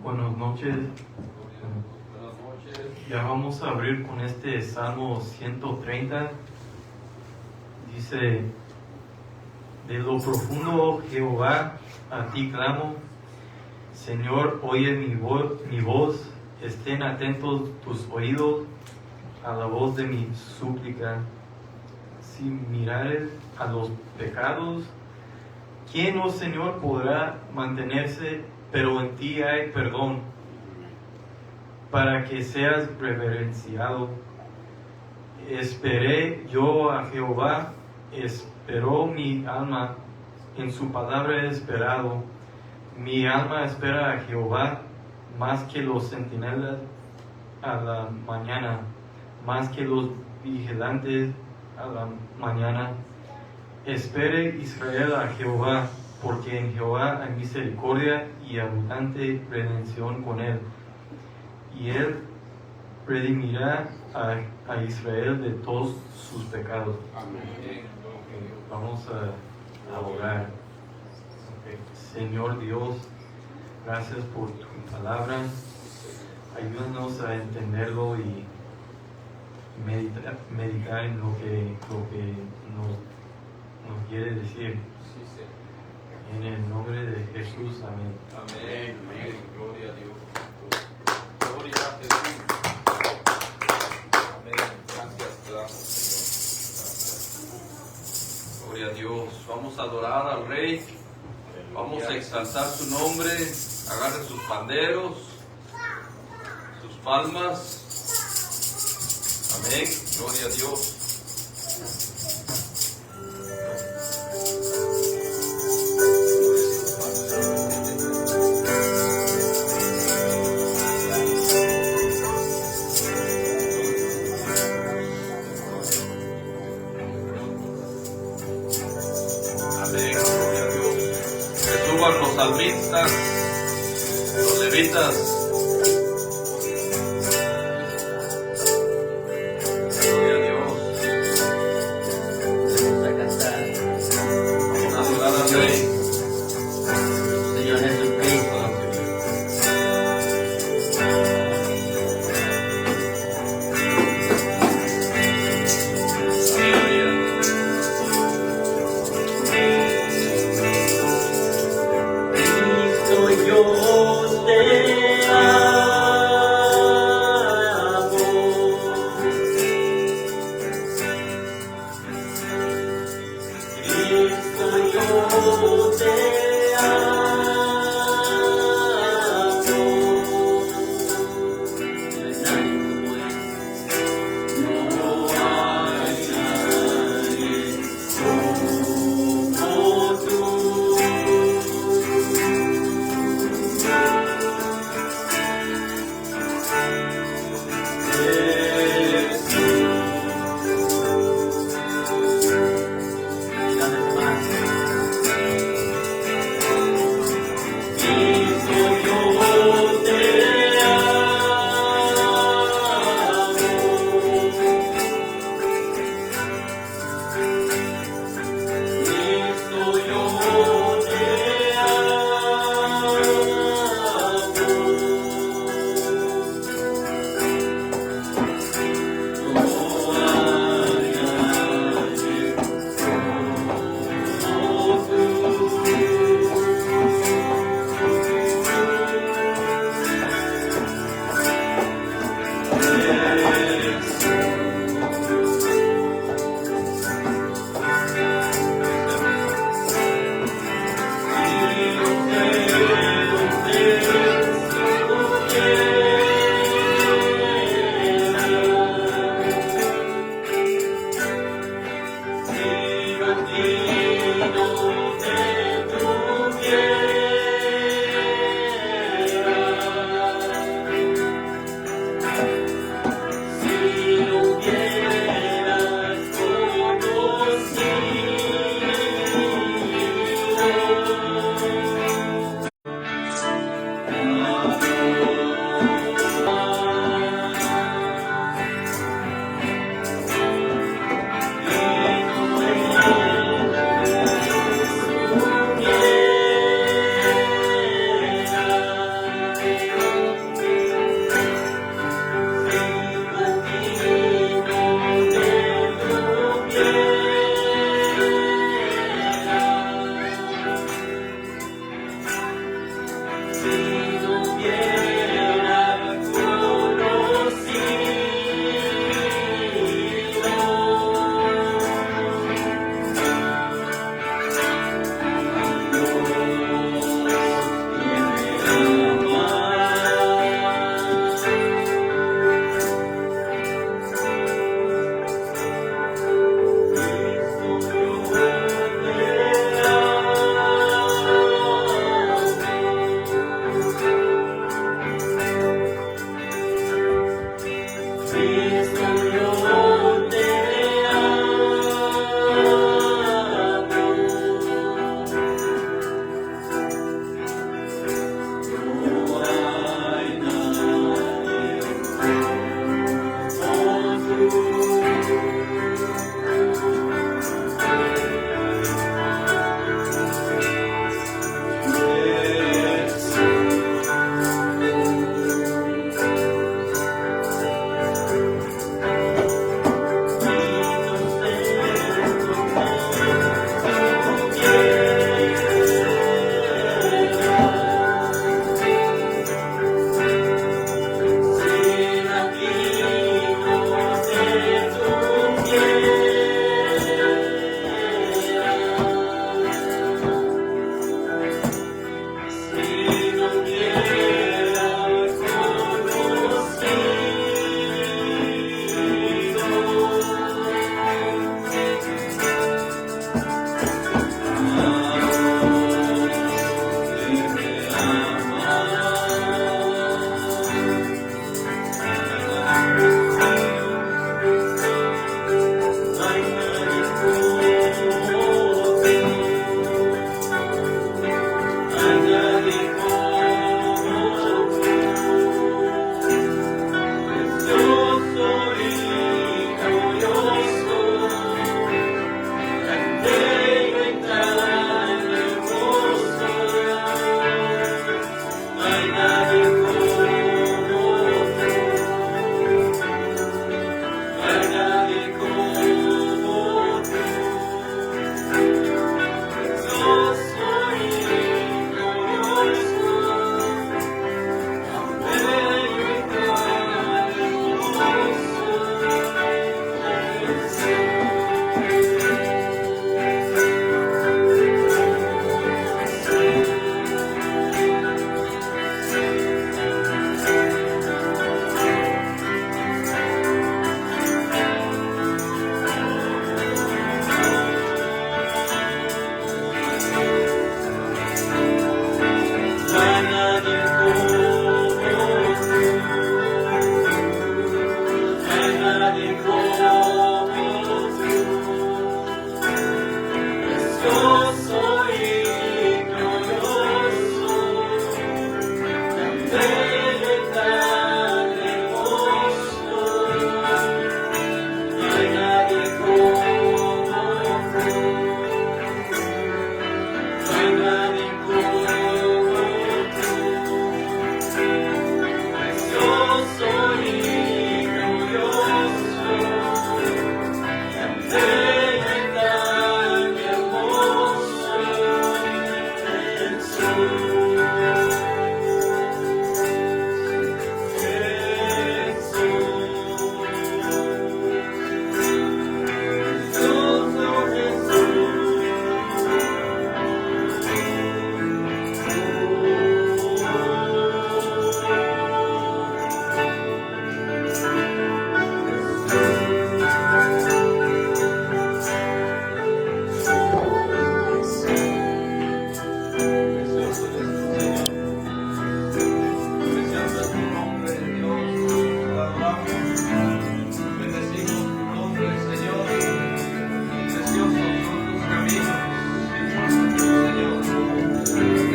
Buenas noches. Ya vamos a abrir con este Salmo 130. Dice: de lo profundo, Jehová, a ti clamo. Señor, oye mi voz. Estén atentos tus oídos a la voz de mi súplica. Si mirares a los pecados, ¿quién, oh Señor, podrá mantenerse? Pero en ti hay perdón, para que seas reverenciado. Esperé yo a Jehová, esperó mi alma, en su palabra he esperado. Mi alma espera a Jehová, más que los centinelas a la mañana, más que los vigilantes a la mañana. Espere Israel a Jehová, porque en Jehová hay misericordia y abundante redención con él. Y él redimirá a Israel de todos sus pecados. Amén. Vamos a orar. Señor Dios, gracias por tu palabra. Ayúdanos a entenderlo y meditar en lo que nos quiere decir. En el nombre de Jesús, amén. Amén. Amén. Gloria a Dios. Gloria a Jesús. Amén. Gracias te damos, Señor. Gloria a Dios. Vamos a adorar al Rey. Vamos a exaltar su nombre. Agarre sus panderos, sus palmas. Amén. Gloria a Dios. Los salmistas, los levitas. Gloria a Dios. Vamos a cantar. Vamos a adorar al Rey. Señor Jesucristo. Yo te amo, Cristo, yo te amo, no hay nadie como tú.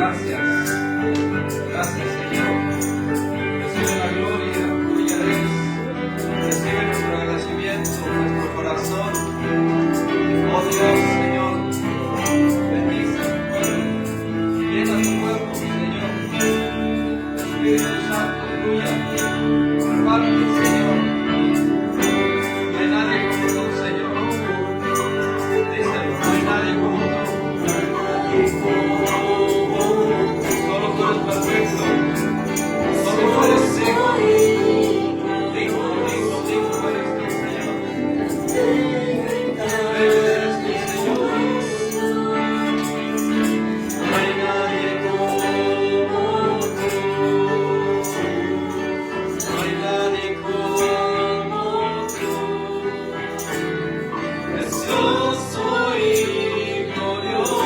Gracias. Gracias, Señor. Recibe la gloria, tuya es. Recibe nuestro agradecimiento, nuestro corazón. Oh Dios, Señor, bendice a tu pueblo. Llena tu pueblo, Señor. Espíritu Santo, aleluya. Comparte, Señor. No hay nadie como tú, Señor. Díselo, no hay nadie como tú. Solo tú eres perfecto. Solo tú eres digno. Digno eres tú, Señor. Bello eres tú, Señor. No hay nadie como tú. No hay nadie como tú. Precioso y glorioso.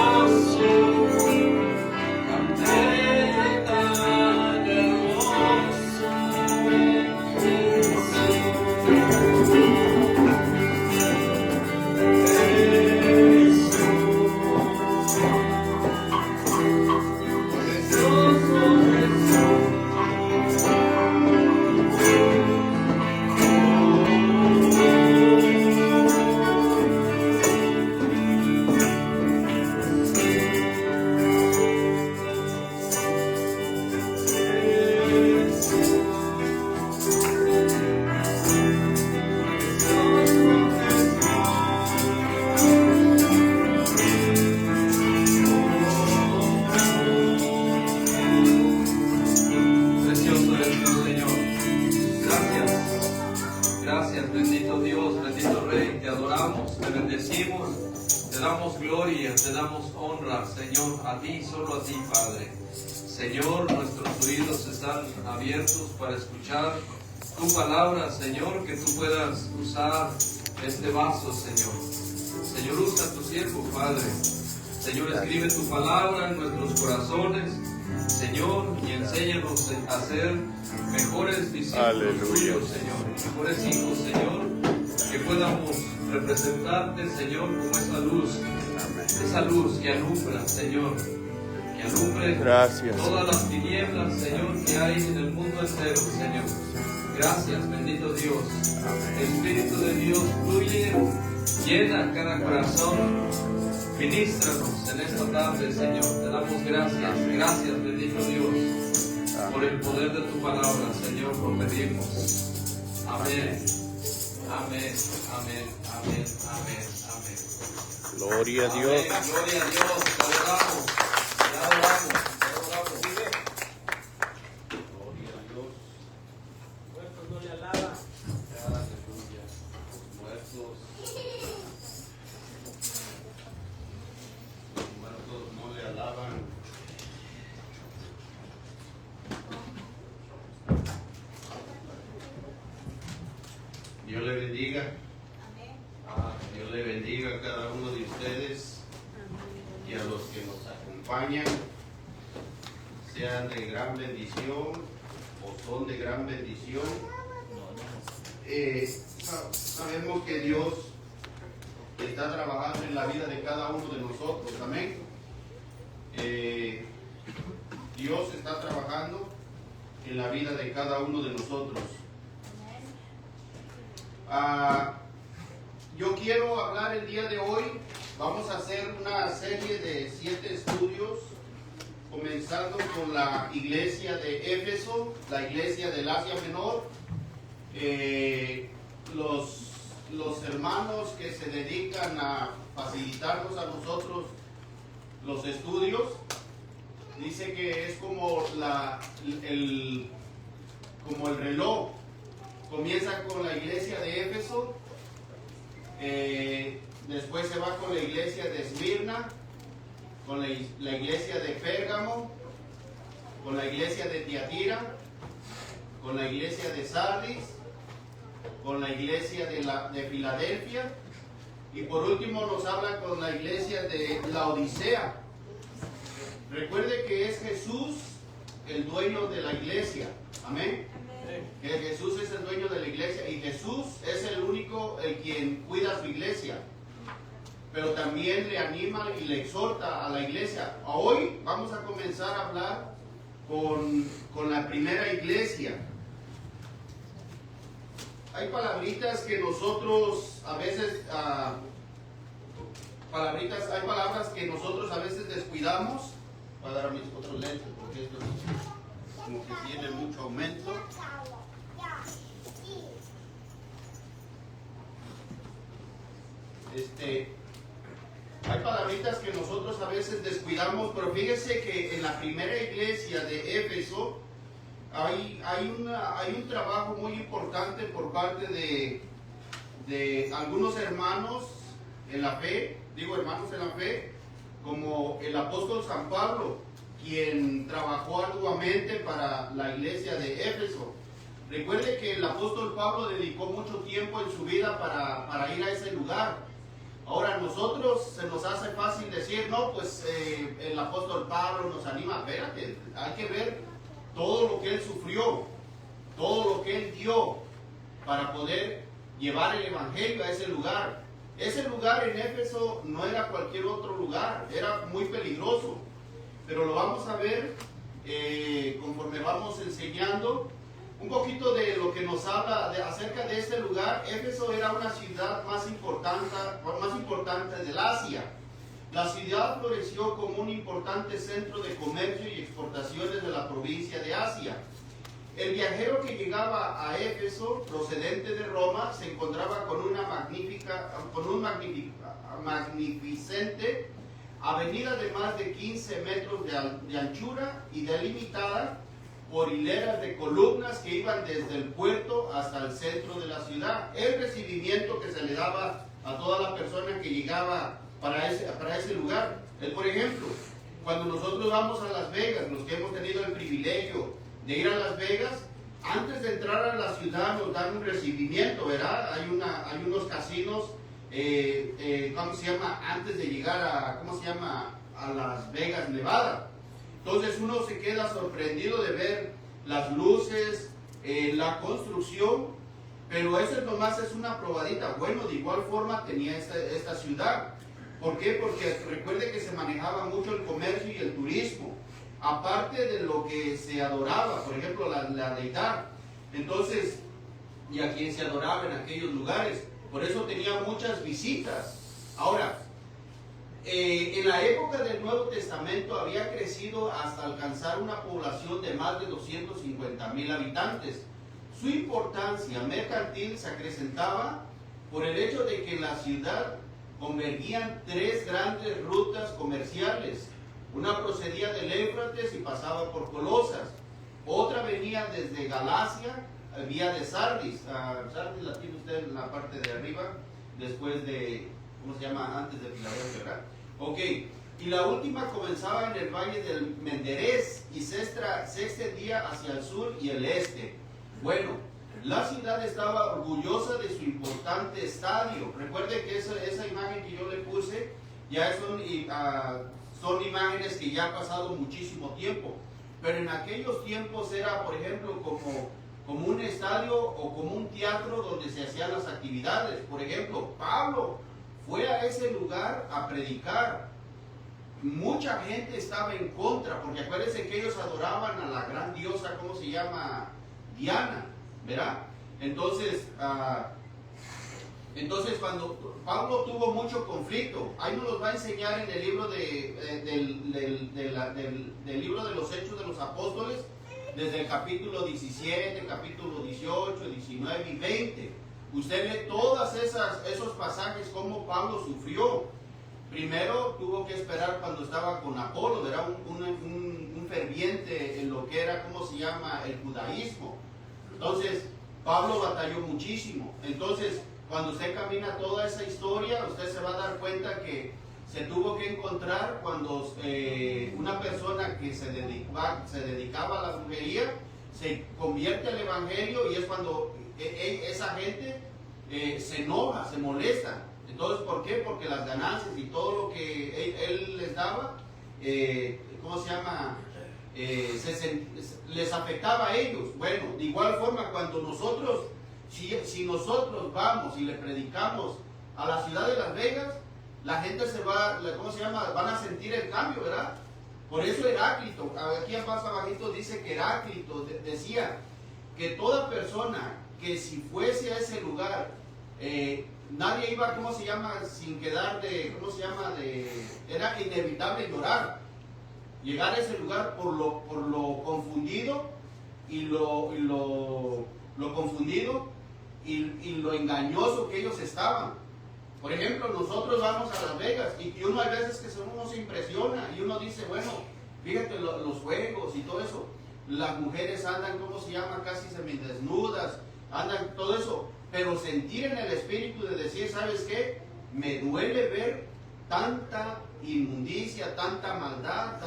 Precioso eres tú, Señor. Gracias. Gracias, bendito Dios, bendito Rey. Te adoramos, te bendecimos, te damos gloria, te damos honra, Señor, a ti, solo a ti, Padre. Señor, nuestros oídos están abiertos para escuchar tu palabra, Señor, que tú puedas usar este vaso, Señor. Señor, usa a tu siervo, Padre. Señor, escribe tu palabra en nuestros corazones, Señor, y enséñanos a ser mejores discípulos tuyos, Señor, mejores hijos, Señor, que podamos representarte, Señor, como esa luz que alumbra, Señor, que alumbre todas las tinieblas, Señor, que hay en el mundo entero, Señor. Gracias, bendito Dios. Espíritu de Dios, fluye, llena cada corazón. Ministranos en esta tarde, Señor. Te damos gracias. Gracias, bendito Dios, por el poder de tu palabra, Señor. Lo pedimos. Amén. Amén. Amén. Amén. Amén. Amén. Gloria a Dios. Amén. Gloria a Dios. Te adoramos. Te adoramos. Te adoramos. Sigue. Gloria a Dios. Muertos no le alaban. Aleluya. Muertos. Muertos no le alaban. Dios le bendiga. Dios le bendiga a cada uno de ustedes y a los que nos acompañan. Sean de gran bendición o son de gran bendición. Sabemos que Dios está trabajando en la vida de cada uno de nosotros. Amén. Dios está trabajando en la vida de cada uno de nosotros. Yo quiero hablar el día de hoy. Vamos a hacer una serie de 7 estudios, comenzando con la iglesia de Éfeso, la iglesia del Asia Menor. Los hermanos que se dedican a facilitarnos a nosotros los estudios, dice que es como el reloj. Comienza con la iglesia de Éfeso, después se va con la iglesia de Esmirna, con la iglesia de Pérgamo, con la iglesia de Tiatira, con la iglesia de Sardis, con la iglesia de Filadelfia, y por último nos habla con la iglesia de Laodicea. Recuerde que es Jesús el dueño de la iglesia. Amén. Que Jesús es el dueño de la iglesia y Jesús es el único el quien cuida su iglesia. pero también le anima y le exhorta a la iglesia. Hoy vamos a comenzar a hablar con la primera iglesia. Hay palabritas que nosotros a veces, hay palabras que nosotros a veces descuidamos. Voy a dar a mis otros lentes porque esto como que tiene mucho aumento. Hay palabritas que nosotros a veces descuidamos, pero fíjese que en la primera iglesia de Éfeso hay un trabajo muy importante por parte de algunos hermanos en la fe, hermanos en la fe, como el apóstol San Pablo, quien trabajó arduamente para la iglesia de Éfeso. Recuerde que el apóstol Pablo dedicó mucho tiempo en su vida para ir a ese lugar. Ahora nosotros se nos hace fácil decir, no, pues el apóstol Pablo nos anima. Espérate, hay que ver todo lo que él sufrió, todo lo que él dio para poder llevar el evangelio a ese lugar. Ese lugar en Éfeso no era cualquier otro lugar, era muy peligroso, pero lo vamos a ver conforme vamos enseñando. Un poquito de lo que nos habla acerca de este lugar. Éfeso era una ciudad más importante del Asia. La ciudad floreció como un importante centro de comercio y exportaciones de la provincia de Asia. El viajero que llegaba a Éfeso, procedente de Roma, se encontraba con una magnificente avenida de más de 15 metros de anchura y delimitada por hileras de columnas que iban desde el puerto hasta el centro de la ciudad. El recibimiento que se le daba a toda la persona que llegaba para ese lugar. Por ejemplo, cuando nosotros vamos a Las Vegas, los que hemos tenido el privilegio de ir a Las Vegas, antes de entrar a la ciudad nos dan un recibimiento, ¿verdad? Hay unos casinos, ¿cómo se llama? Antes de llegar a Las Vegas, Nevada. Entonces uno se queda sorprendido de ver las luces, la construcción, pero eso nomás es una probadita. Bueno, de igual forma tenía esta ciudad. ¿Por qué? Porque recuerde que se manejaba mucho el comercio y el turismo, aparte de lo que se adoraba, por ejemplo, la deidad. Entonces, y a quien se adoraba en aquellos lugares. Por eso tenía muchas visitas. Ahora, en la época del Nuevo Testamento había crecido hasta alcanzar una población de más de 250,000 habitantes. Su importancia mercantil se acrecentaba por el hecho de que en la ciudad convergían 3 grandes rutas comerciales. Una procedía del Éufrates y pasaba por Colosas. Otra venía desde Galacia, vía de Sardis. Sardis la tiene usted en la parte de arriba, después de, ¿cómo se llama? Antes de Filadelfia, ¿verdad? Ok, y la última comenzaba en el valle del Menderez y se extendía hacia el sur y el este. Bueno, la ciudad estaba orgullosa de su importante estadio. Recuerde que esa imagen que yo le puse ya son imágenes que ya han pasado muchísimo tiempo, pero en aquellos tiempos era, por ejemplo, como un estadio o como un teatro donde se hacían las actividades. Por ejemplo, Pablo fue a ese lugar a predicar. Mucha gente estaba en contra, porque acuérdense que ellos adoraban a la gran diosa, ¿cómo se llama? Diana, ¿verdad? Entonces cuando Pablo tuvo mucho conflicto, ahí nos los va a enseñar en el libro del libro de los Hechos de los Apóstoles, desde el capítulo 17, capítulo 18, 19 y 20. Usted lee todos esos pasajes, cómo Pablo sufrió. Primero tuvo que esperar cuando estaba con Apolo, era un ferviente en lo que era, ¿cómo se llama?, el judaísmo. Entonces, Pablo batalló muchísimo. Entonces, cuando usted camina toda esa historia, usted se va a dar cuenta que se tuvo que encontrar cuando una persona que se dedicaba a la brujería se convierte al evangelio, y es cuando esa gente se enoja, se molesta. Entonces, ¿por qué? Porque las ganancias y todo lo que él les daba, ¿cómo se llama?, les afectaba a ellos. Bueno, de igual forma, cuando nosotros, si nosotros vamos y le predicamos a la ciudad de Las Vegas, la gente se va, ¿cómo se llama? Van a sentir el cambio, ¿verdad? Por eso Heráclito, aquí más abajito dice que Heráclito decía que toda persona que si fuese a ese lugar, nadie iba, ¿cómo se llama? Sin quedar de, ¿cómo se llama? Era inevitable llorar. Llegar a ese lugar por lo confundido y lo confundido y lo engañoso que ellos estaban. Por ejemplo, nosotros vamos a Las Vegas y uno hay veces que uno se impresiona y uno dice, bueno, fíjate los juegos y todo eso. Las mujeres andan, ¿cómo se llama? Casi semidesnudas, andan todo eso. Pero sentir en el espíritu de decir, ¿sabes qué? Me duele ver tanta inmundicia, tanta maldad,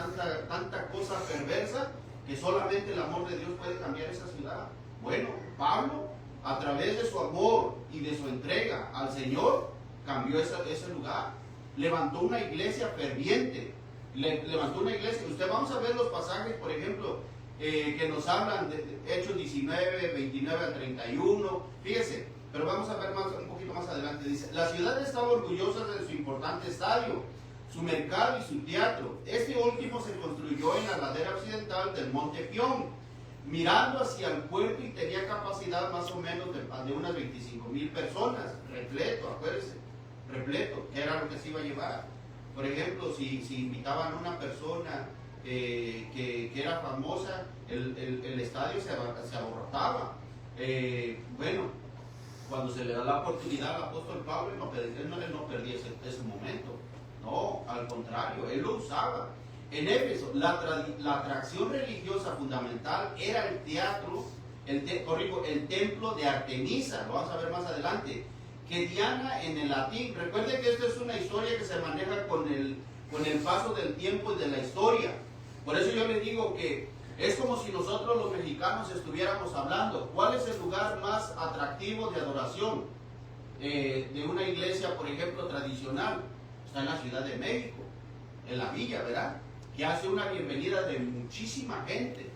tanta cosa perversa, que solamente el amor de Dios puede cambiar esa ciudad. Bueno, Pablo, a través de su amor y de su entrega al Señor, cambió ese lugar. Levantó una iglesia ferviente. Levantó una iglesia. Usted vamos a ver los pasajes, por ejemplo, que nos hablan de Hechos 19, 29 al 31. Fíjese, pero vamos a ver un poquito más adelante. Dice, la ciudad estaba orgullosa de su importante estadio, su mercado y su teatro. Este último se construyó en la ladera occidental del monte Pión, mirando hacia el puerto, y tenía capacidad más o menos de unas 25,000 personas. Repleto, acuérdense, repleto, que era lo que se iba a llevar. Por ejemplo, si invitaban a una persona que era famosa, el estadio se abarrotaba. Bueno, cuando se le da la oportunidad al apóstol Pablo, él no perdía ese momento. No, al contrario, él lo usaba. En Éfeso, la atracción religiosa fundamental era el teatro, el templo de Artemisa, lo vamos a ver más adelante, que Diana en el latín. Recuerden que esto es una historia que se maneja con el paso del tiempo y de la historia. Por eso yo les digo que es como si nosotros los mexicanos estuviéramos hablando, ¿cuál es el lugar más atractivo de adoración de una iglesia, por ejemplo, tradicional? Está en la Ciudad de México, en la villa, ¿verdad? Que hace una bienvenida de muchísima gente.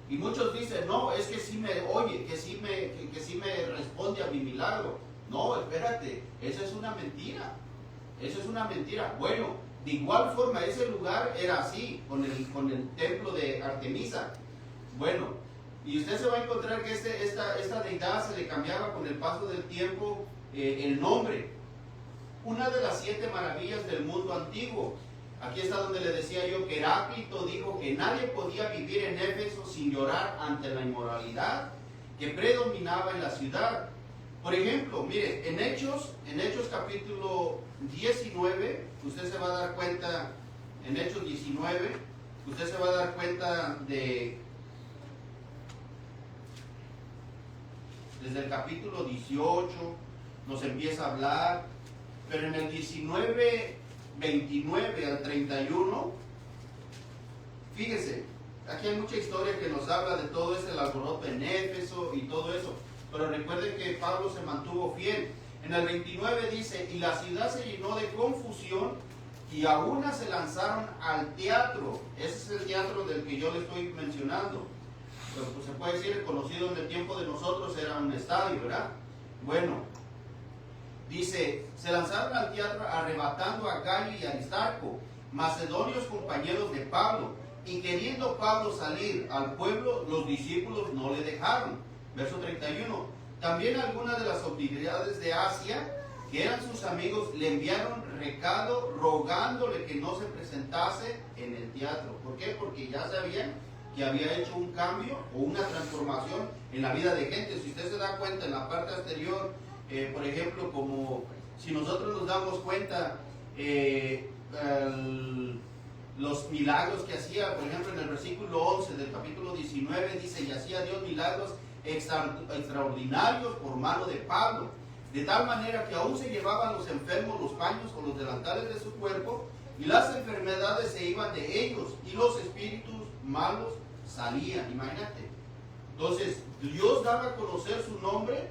Y muchos dicen, no, es que sí me oye, que sí me responde a mi milagro. No, espérate, esa es una mentira. Esa es una mentira. Bueno, de igual forma, ese lugar era así, con el templo de Artemisa. Bueno, y usted se va a encontrar que esta deidad se le cambiaba con el paso del tiempo el nombre. Una de las 7 maravillas del mundo antiguo. Aquí está donde le decía yo que Heráclito dijo que nadie podía vivir en Éfeso sin llorar ante la inmoralidad que predominaba en la ciudad. Por ejemplo, mire, en Hechos capítulo 19, usted se va a dar cuenta, en Hechos 19, usted se va a dar cuenta desde el capítulo 18, nos empieza a hablar, pero en el 19, 29 al 31, fíjese, aquí hay mucha historia que nos habla de todo ese alboroto en Éfeso y todo eso, pero recuerden que Pablo se mantuvo fiel. En el 29 dice, y la ciudad se llenó de confusión y a una se lanzaron al teatro. Ese es el teatro del que yo le estoy mencionando. Pero pues se puede decir, conocido en el tiempo de nosotros, era un estadio, ¿verdad? Bueno, dice, se lanzaron al teatro arrebatando a Gallo y Aristarco, macedonios compañeros de Pablo, y queriendo Pablo salir al pueblo, los discípulos no le dejaron. Verso 31, también algunas de las autoridades de Asia, que eran sus amigos, le enviaron recado rogándole que no se presentase en el teatro. ¿Por qué? Porque ya sabían que había hecho un cambio o una transformación en la vida de gente. Si usted se da cuenta en la parte anterior, por ejemplo, como si nosotros nos damos cuenta, los milagros que hacía, por ejemplo, en el versículo 11 del capítulo 19, dice, y hacía Dios milagros extraordinarios por mano de Pablo, de tal manera que aún se llevaban los enfermos los paños o los delantales de su cuerpo, y las enfermedades se iban de ellos, y los espíritus malos salían. Imagínate. Entonces, Dios daba a conocer su nombre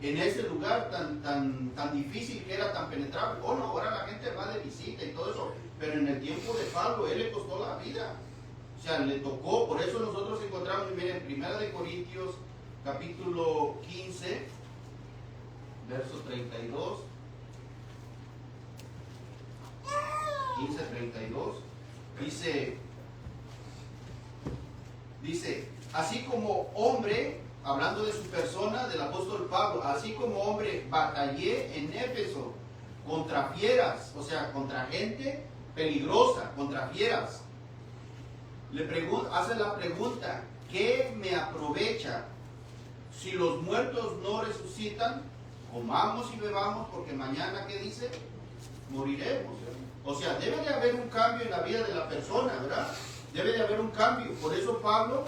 en ese lugar tan difícil, que era tan penetrable. Oh, no, ahora la gente va de visita y todo eso, pero en el tiempo de Pablo, él le costó la vida. O sea, le tocó. Por eso nosotros encontramos, miren, en 1 de Corintios, capítulo 15, verso 32. 15:32, dice, así como hombre, hablando de su persona, del apóstol Pablo, así como hombre batallé en Éfeso contra fieras, o sea, contra gente peligrosa, contra fieras. Hace la pregunta, ¿qué me aprovecha si los muertos no resucitan? Comamos y bebamos porque mañana, ¿qué dice? Moriremos. O sea, debe de haber un cambio en la vida de la persona, ¿verdad? Debe de haber un cambio. Por eso Pablo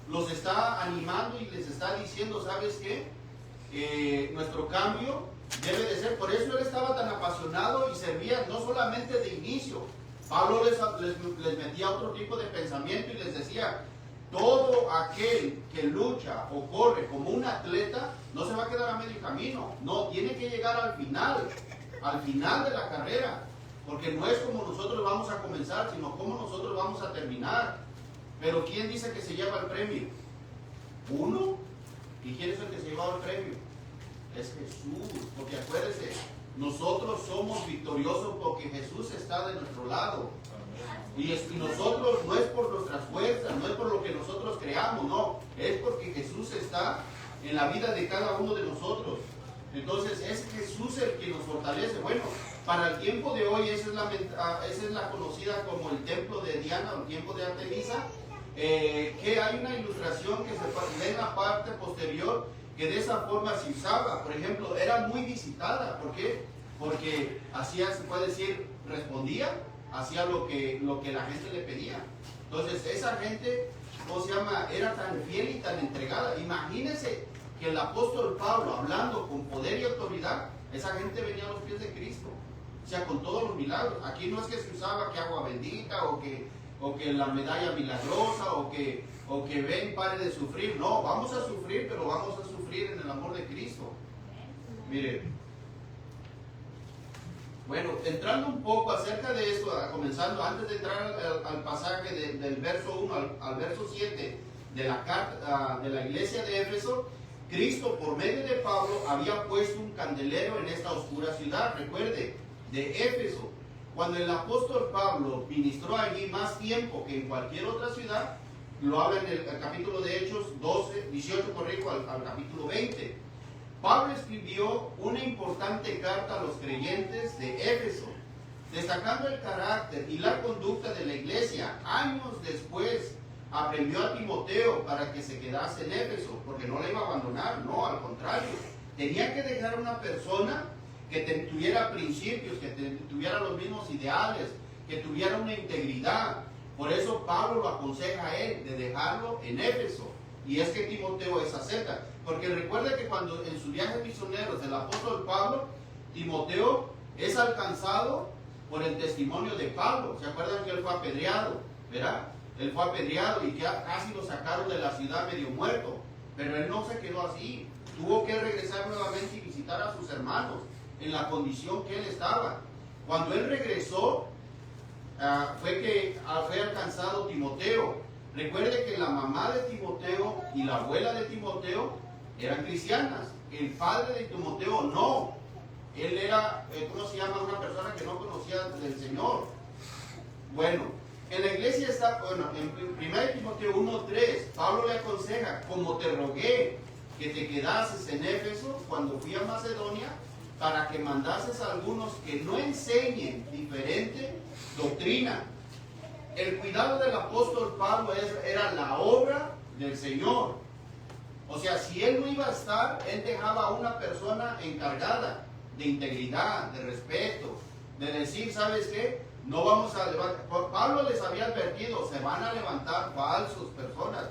los está animando y les está diciendo, ¿sabes qué? Nuestro cambio debe de ser. Por eso él estaba tan apasionado y servía no solamente de inicio. Pablo les metía otro tipo de pensamiento y les decía, todo aquel que lucha o corre como un atleta no se va a quedar a medio camino. No, tiene que llegar al final de la carrera. Porque no es como nosotros vamos a comenzar, sino como nosotros vamos a terminar. Pero ¿quién dice que se lleva el premio? ¿Uno? ¿Y quién es el que se lleva el premio? Es Jesús. Porque acuérdense, nosotros somos victoriosos porque Jesús está de nuestro lado. Y nosotros no es por nuestras fuerzas, no es por lo que nosotros creamos, no. Es porque Jesús está en la vida de cada uno de nosotros. Entonces es Jesús el que nos fortalece. Bueno, para el tiempo de hoy esa es la conocida como el templo de Diana o el templo de Artemisa, que hay una ilustración que se ve en la parte posterior que de esa forma se usaba. Por ejemplo, era muy visitada. ¿Por qué? Porque hacía, se puede decir, respondía, hacía lo que la gente le pedía. Entonces esa gente, ¿cómo se llama? Era tan fiel y tan entregada. Imagínense que el apóstol Pablo, hablando con poder y autoridad, esa gente venía a los pies de Cristo. O sea, con todos los milagros. Aquí no es que se usaba que agua bendita o que la medalla milagrosa o que ven, pare de sufrir. No, vamos a sufrir, pero vamos a sufrir en el amor de Cristo. Mire. Bueno, entrando un poco acerca de esto, comenzando antes de entrar al pasaje del verso 1 al verso 7 de la carta de la iglesia de Éfeso, Cristo por medio de Pablo había puesto un candelero en esta oscura ciudad. Recuerde, de Éfeso. Cuando el apóstol Pablo ministró allí más tiempo que en cualquier otra ciudad, lo habla en el capítulo de Hechos 18 corrijo al capítulo 20. Pablo escribió una importante carta a los creyentes de Éfeso, destacando el carácter y la conducta de la iglesia. Años después aprendió a Timoteo para que se quedase en Éfeso, porque no le iba a abandonar, no, al contrario. Tenía que dejar una persona que tuviera principios, que tuviera los mismos ideales, que tuviera una integridad. Por eso Pablo lo aconseja a él de dejarlo en Éfeso. Y es que Timoteo es acepta. Porque recuerda que cuando en sus viajes misioneros del apóstol Pablo, Timoteo es alcanzado por el testimonio de Pablo. ¿Se acuerdan que él fue apedreado? ¿Verdad? Él fue apedreado y que casi lo sacaron de la ciudad medio muerto. Pero él no se quedó así. Tuvo que regresar nuevamente y visitar a sus hermanos en la condición que él estaba. Cuando él regresó, fue alcanzado Timoteo. Recuerde que la mamá de Timoteo y la abuela de Timoteo eran cristianas. El padre de Timoteo no. Él era, ¿cómo se llama? Una persona que no conocía del Señor. Bueno, en la iglesia está, bueno, en 1 Timoteo 1:3, Pablo le aconseja, como te rogué que te quedases en Éfeso cuando fui a Macedonia, para que mandases a algunos que no enseñen diferente doctrina. El cuidado del apóstol Pablo era la obra del Señor. O sea, si él no iba a estar, él dejaba a una persona encargada de integridad, de respeto, de decir, ¿sabes qué? No vamos a levantar. Pablo les había advertido, se van a levantar falsos personas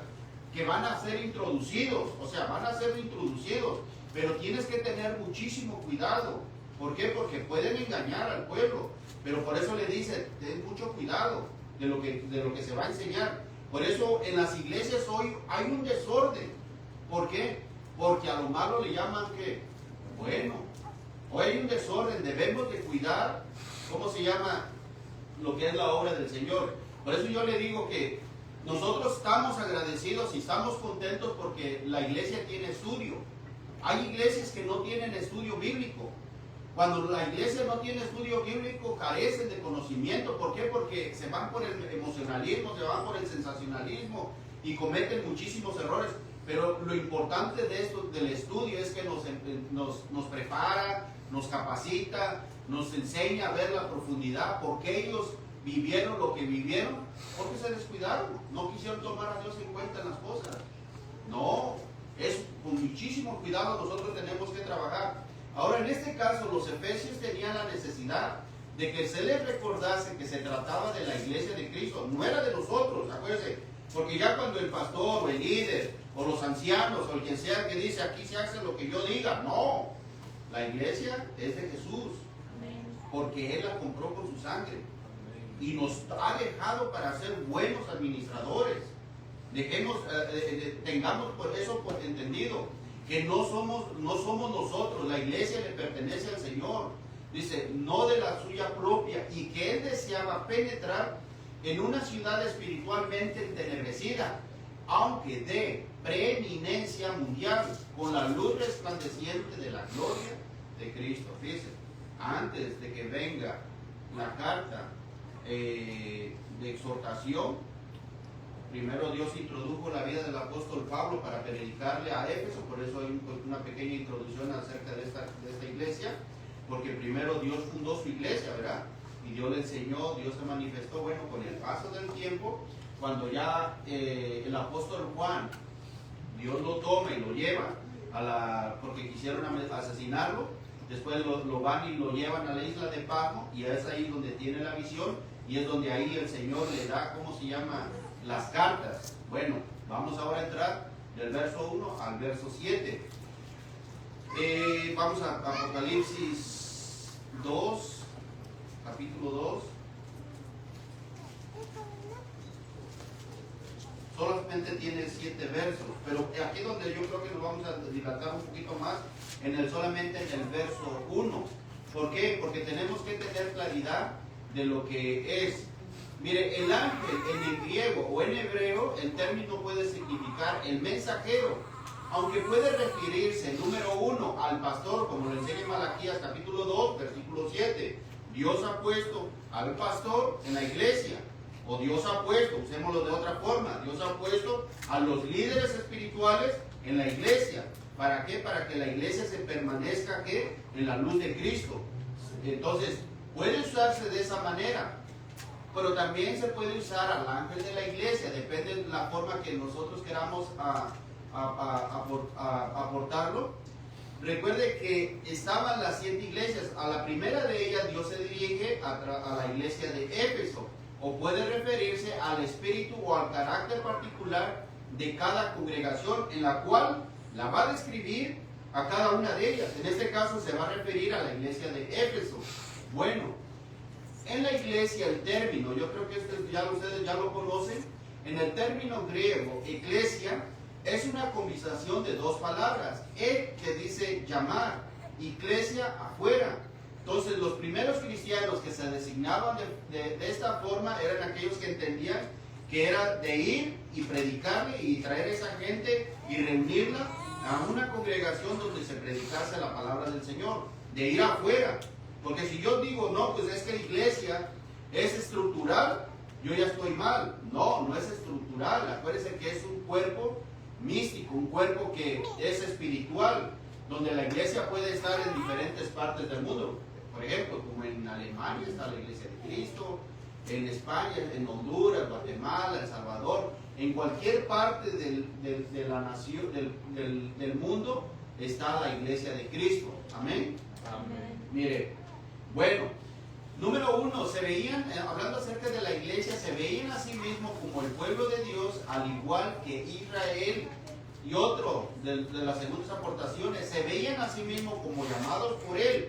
que van a ser introducidos, o sea, van a ser introducidos. Pero tienes que tener muchísimo cuidado. ¿Por qué? Porque pueden engañar al pueblo. Pero por eso le dice, ten mucho cuidado de lo que se va a enseñar. Por eso en las iglesias hoy hay un desorden. ¿Por qué? Porque a lo malo le llaman ¿qué? Bueno. Hoy hay un desorden. Debemos de cuidar, ¿cómo se llama? Lo que es la obra del Señor. Por eso yo le digo que nosotros estamos agradecidos y estamos contentos porque la iglesia tiene estudio. Hay iglesias que no tienen estudio bíblico. Cuando la iglesia no tiene estudio bíblico, carecen de conocimiento. ¿Por qué? Porque se van por el emocionalismo, se van por el sensacionalismo y cometen muchísimos errores. Pero lo importante de esto, del estudio, es que nos prepara, nos capacita, nos enseña a ver la profundidad, porque ellos vivieron lo que vivieron, porque se descuidaron, no quisieron tomar a Dios en cuenta en las cosas. No, es con muchísimo cuidado nosotros tenemos que trabajar. Ahora, en este caso, los efesios tenían la necesidad de que se les recordase que se trataba de la iglesia de Cristo, no era de nosotros, acuérdense, porque ya cuando el pastor o el líder o los ancianos o quien sea que dice aquí se hace lo que yo diga, no, la iglesia es de Jesús, porque Él la compró con su sangre y nos ha dejado para ser buenos administradores. Tengamos por eso por entendido que no somos nosotros, la iglesia le pertenece al Señor, dice, no de la suya propia, y que Él deseaba penetrar en una ciudad espiritualmente entenebrecida, aunque de preeminencia mundial, con la luz resplandeciente de la gloria de Cristo. Fíjense, antes de que venga la carta de exhortación, primero Dios introdujo la vida del apóstol Pablo para predicarle a Éfeso, por eso hay una pequeña introducción acerca de esta iglesia, porque primero Dios fundó su iglesia, ¿verdad? Y Dios le enseñó, Dios se manifestó. Bueno, con el paso del tiempo, cuando ya el apóstol Juan, Dios lo toma y lo lleva, porque quisieron asesinarlo, después lo van y lo llevan a la isla de Patmos, y es ahí donde tiene la visión, y es donde ahí el Señor le da, ¿cómo se llama?, las cartas. Bueno, vamos ahora a entrar del verso 1 al verso 7. Vamos a Apocalipsis 2, capítulo 2. Solamente tiene 7 versos, pero aquí es donde yo creo que nos vamos a dilatar un poquito más, solamente en el verso 1. ¿Por qué? Porque tenemos que tener claridad de lo que es. Mire, el ángel en el griego o en hebreo, el término puede significar el mensajero, aunque puede referirse, número 1, al pastor, como lo enseña Malaquías capítulo 2, versículo 7. Dios ha puesto al pastor en la iglesia, o Dios ha puesto, usémoslo de otra forma, Dios ha puesto a los líderes espirituales en la iglesia. ¿Para qué? Para que la iglesia se permanezca, ¿qué?, en la luz de Cristo. Entonces, puede usarse de esa manera, pero también se puede usar al ángel de la iglesia, depende de la forma que nosotros queramos aportarlo. Recuerde que estaban las 7 iglesias. A la primera de ellas Dios se dirige a la iglesia de Éfeso, o puede referirse al espíritu o al carácter particular de cada congregación, en la cual la va a describir a cada una de ellas. En este caso se va a referir a la iglesia de Éfeso. Bueno, en la iglesia el término, yo creo que ustedes ya lo conocen, en el término griego, eclesia, es una combinación de 2 palabras, que dice llamar, iglesia afuera. Entonces los primeros cristianos que se designaban de esta forma eran aquellos que entendían que era de ir y predicarle y traer a esa gente y reunirla a una congregación donde se predicase la palabra del Señor, de ir afuera. Porque si yo digo, no, pues es que la iglesia es estructural, yo ya estoy mal. No, no es estructural. Acuérdense que es un cuerpo místico, un cuerpo que es espiritual, donde la iglesia puede estar en diferentes partes del mundo. Por ejemplo, como en Alemania está la iglesia de Cristo, en España, en Honduras, Guatemala, El Salvador, en cualquier parte de la nación, del mundo está la iglesia de Cristo. Amén. Amén. Mire, bueno, número 1, se veían, hablando acerca de la iglesia, se veían a sí mismos como el pueblo de Dios, al igual que Israel. Y otro de las segundas aportaciones, se veían a sí mismos como llamados por Él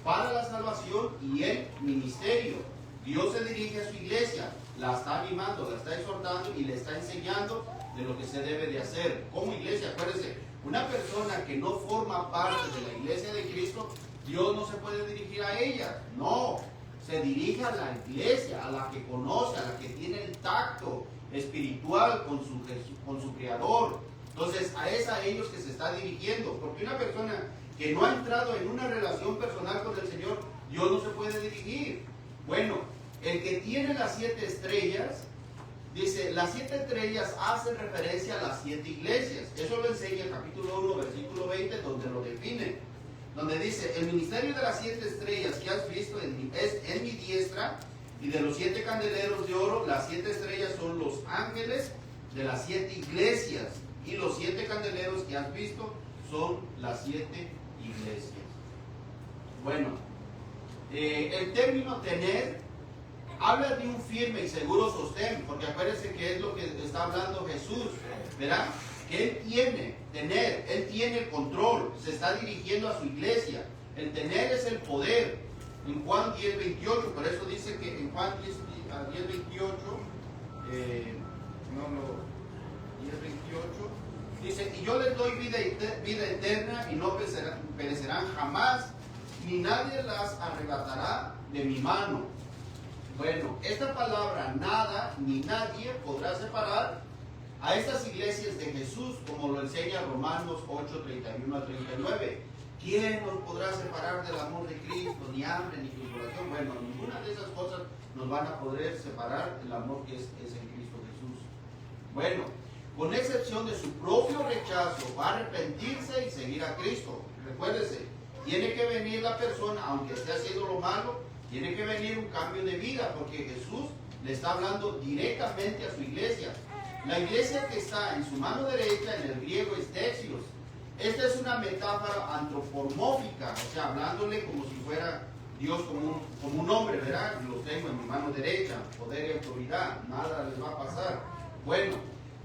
para la salvación y el ministerio. Dios se dirige a su iglesia, la está animando, la está exhortando y le está enseñando de lo que se debe de hacer. Como iglesia, acuérdense, una persona que no forma parte de la iglesia de Cristo, Dios no se puede dirigir a ella. No, se dirige a la iglesia, a la que conoce, a la que tiene el tacto espiritual con su Creador. Entonces, es a ellos que se está dirigiendo, porque una persona que no ha entrado en una relación personal con el Señor, Dios no se puede dirigir. Bueno, el que tiene las 7 estrellas, dice, las 7 estrellas hacen referencia a las 7 iglesias. Eso lo enseña el capítulo 1, versículo 20, donde lo define. Donde dice, el ministerio de las 7 estrellas que has visto es en mi diestra, y de los 7 candeleros de oro, las 7 estrellas son los ángeles de las 7 iglesias, y los 7 candeleros que has visto son las 7 iglesias. Bueno, el término tener habla de un firme y seguro sostén, porque acuérdense que es lo que está hablando Jesús, ¿verdad? Que Él tiene, Él tiene el control, se está dirigiendo a su iglesia. El tener es el poder. En Juan 10:28, por eso dice que en Juan 10:28, 10:28, dice, y yo les doy vida eterna y no perecerán jamás, ni nadie las arrebatará de mi mano. Bueno, esta palabra nada ni nadie podrá separar a estas iglesias de Jesús, como lo enseña Romanos 8:31 al 39. ¿Quién nos podrá separar del amor de Cristo? Ni hambre, ni tribulación. Bueno, ninguna de esas cosas nos van a poder separar del amor que es en Cristo Jesús. Bueno, con excepción de su propio rechazo, va a arrepentirse y seguir a Cristo. Recuérdese, tiene que venir la persona, aunque esté haciendo lo malo, tiene que venir un cambio de vida, porque Jesús le está hablando directamente a su iglesia. La iglesia que está en su mano derecha, en el griego es Texios. Esta es una metáfora antropomórfica, o sea, hablándole como si fuera Dios como un hombre, ¿verdad? Lo tengo en mi mano derecha, poder y autoridad, nada les va a pasar. Bueno,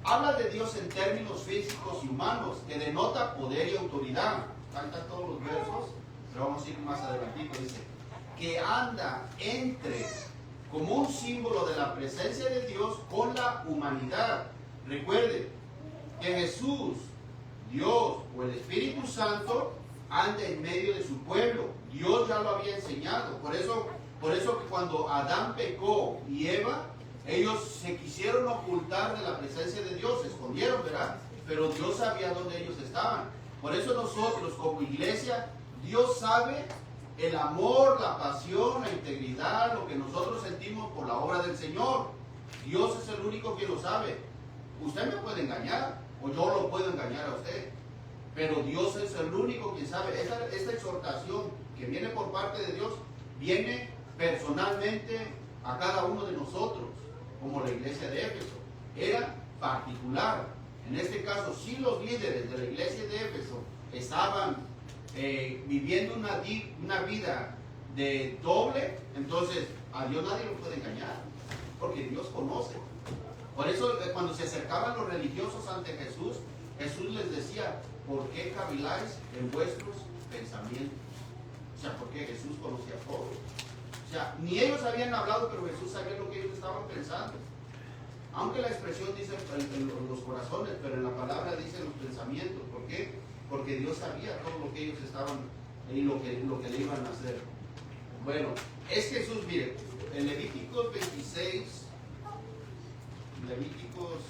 habla de Dios en términos físicos y humanos, que denota poder y autoridad. Ahí están todos los versos, pero vamos a ir más adelantito, dice, que anda entre, como un símbolo de la presencia de Dios con la humanidad. Recuerde que Jesús, Dios o el Espíritu Santo anda en medio de su pueblo. Dios ya lo había enseñado. Por eso que cuando Adán pecó y Eva, ellos se quisieron ocultar de la presencia de Dios, se escondieron, ¿verdad? Pero Dios sabía dónde ellos estaban. Por eso nosotros como iglesia, Dios sabe el amor, la pasión, la integridad, lo que nosotros sentimos por la obra del Señor. Dios es el único que lo sabe. Usted me puede engañar, o yo lo puedo engañar a usted, pero Dios es el único que sabe. Esta exhortación que viene por parte de Dios, viene personalmente a cada uno de nosotros, como la iglesia de Éfeso. Era particular. En este caso, si los líderes de la iglesia de Éfeso estaban viviendo una vida de doble, entonces a Dios nadie lo puede engañar, porque Dios conoce. Por eso cuando se acercaban los religiosos ante Jesús, Jesús les decía, ¿por qué caviláis en vuestros pensamientos? O sea, porque Jesús conocía todo. O sea, ni ellos habían hablado, pero Jesús sabía lo que ellos estaban pensando. Aunque la expresión dice en los corazones, pero en la palabra dice los pensamientos. ¿Por qué? Porque Dios sabía todo lo que ellos estaban y lo que le iban a hacer. Bueno, es Jesús, mire, en Levíticos 26, Levíticos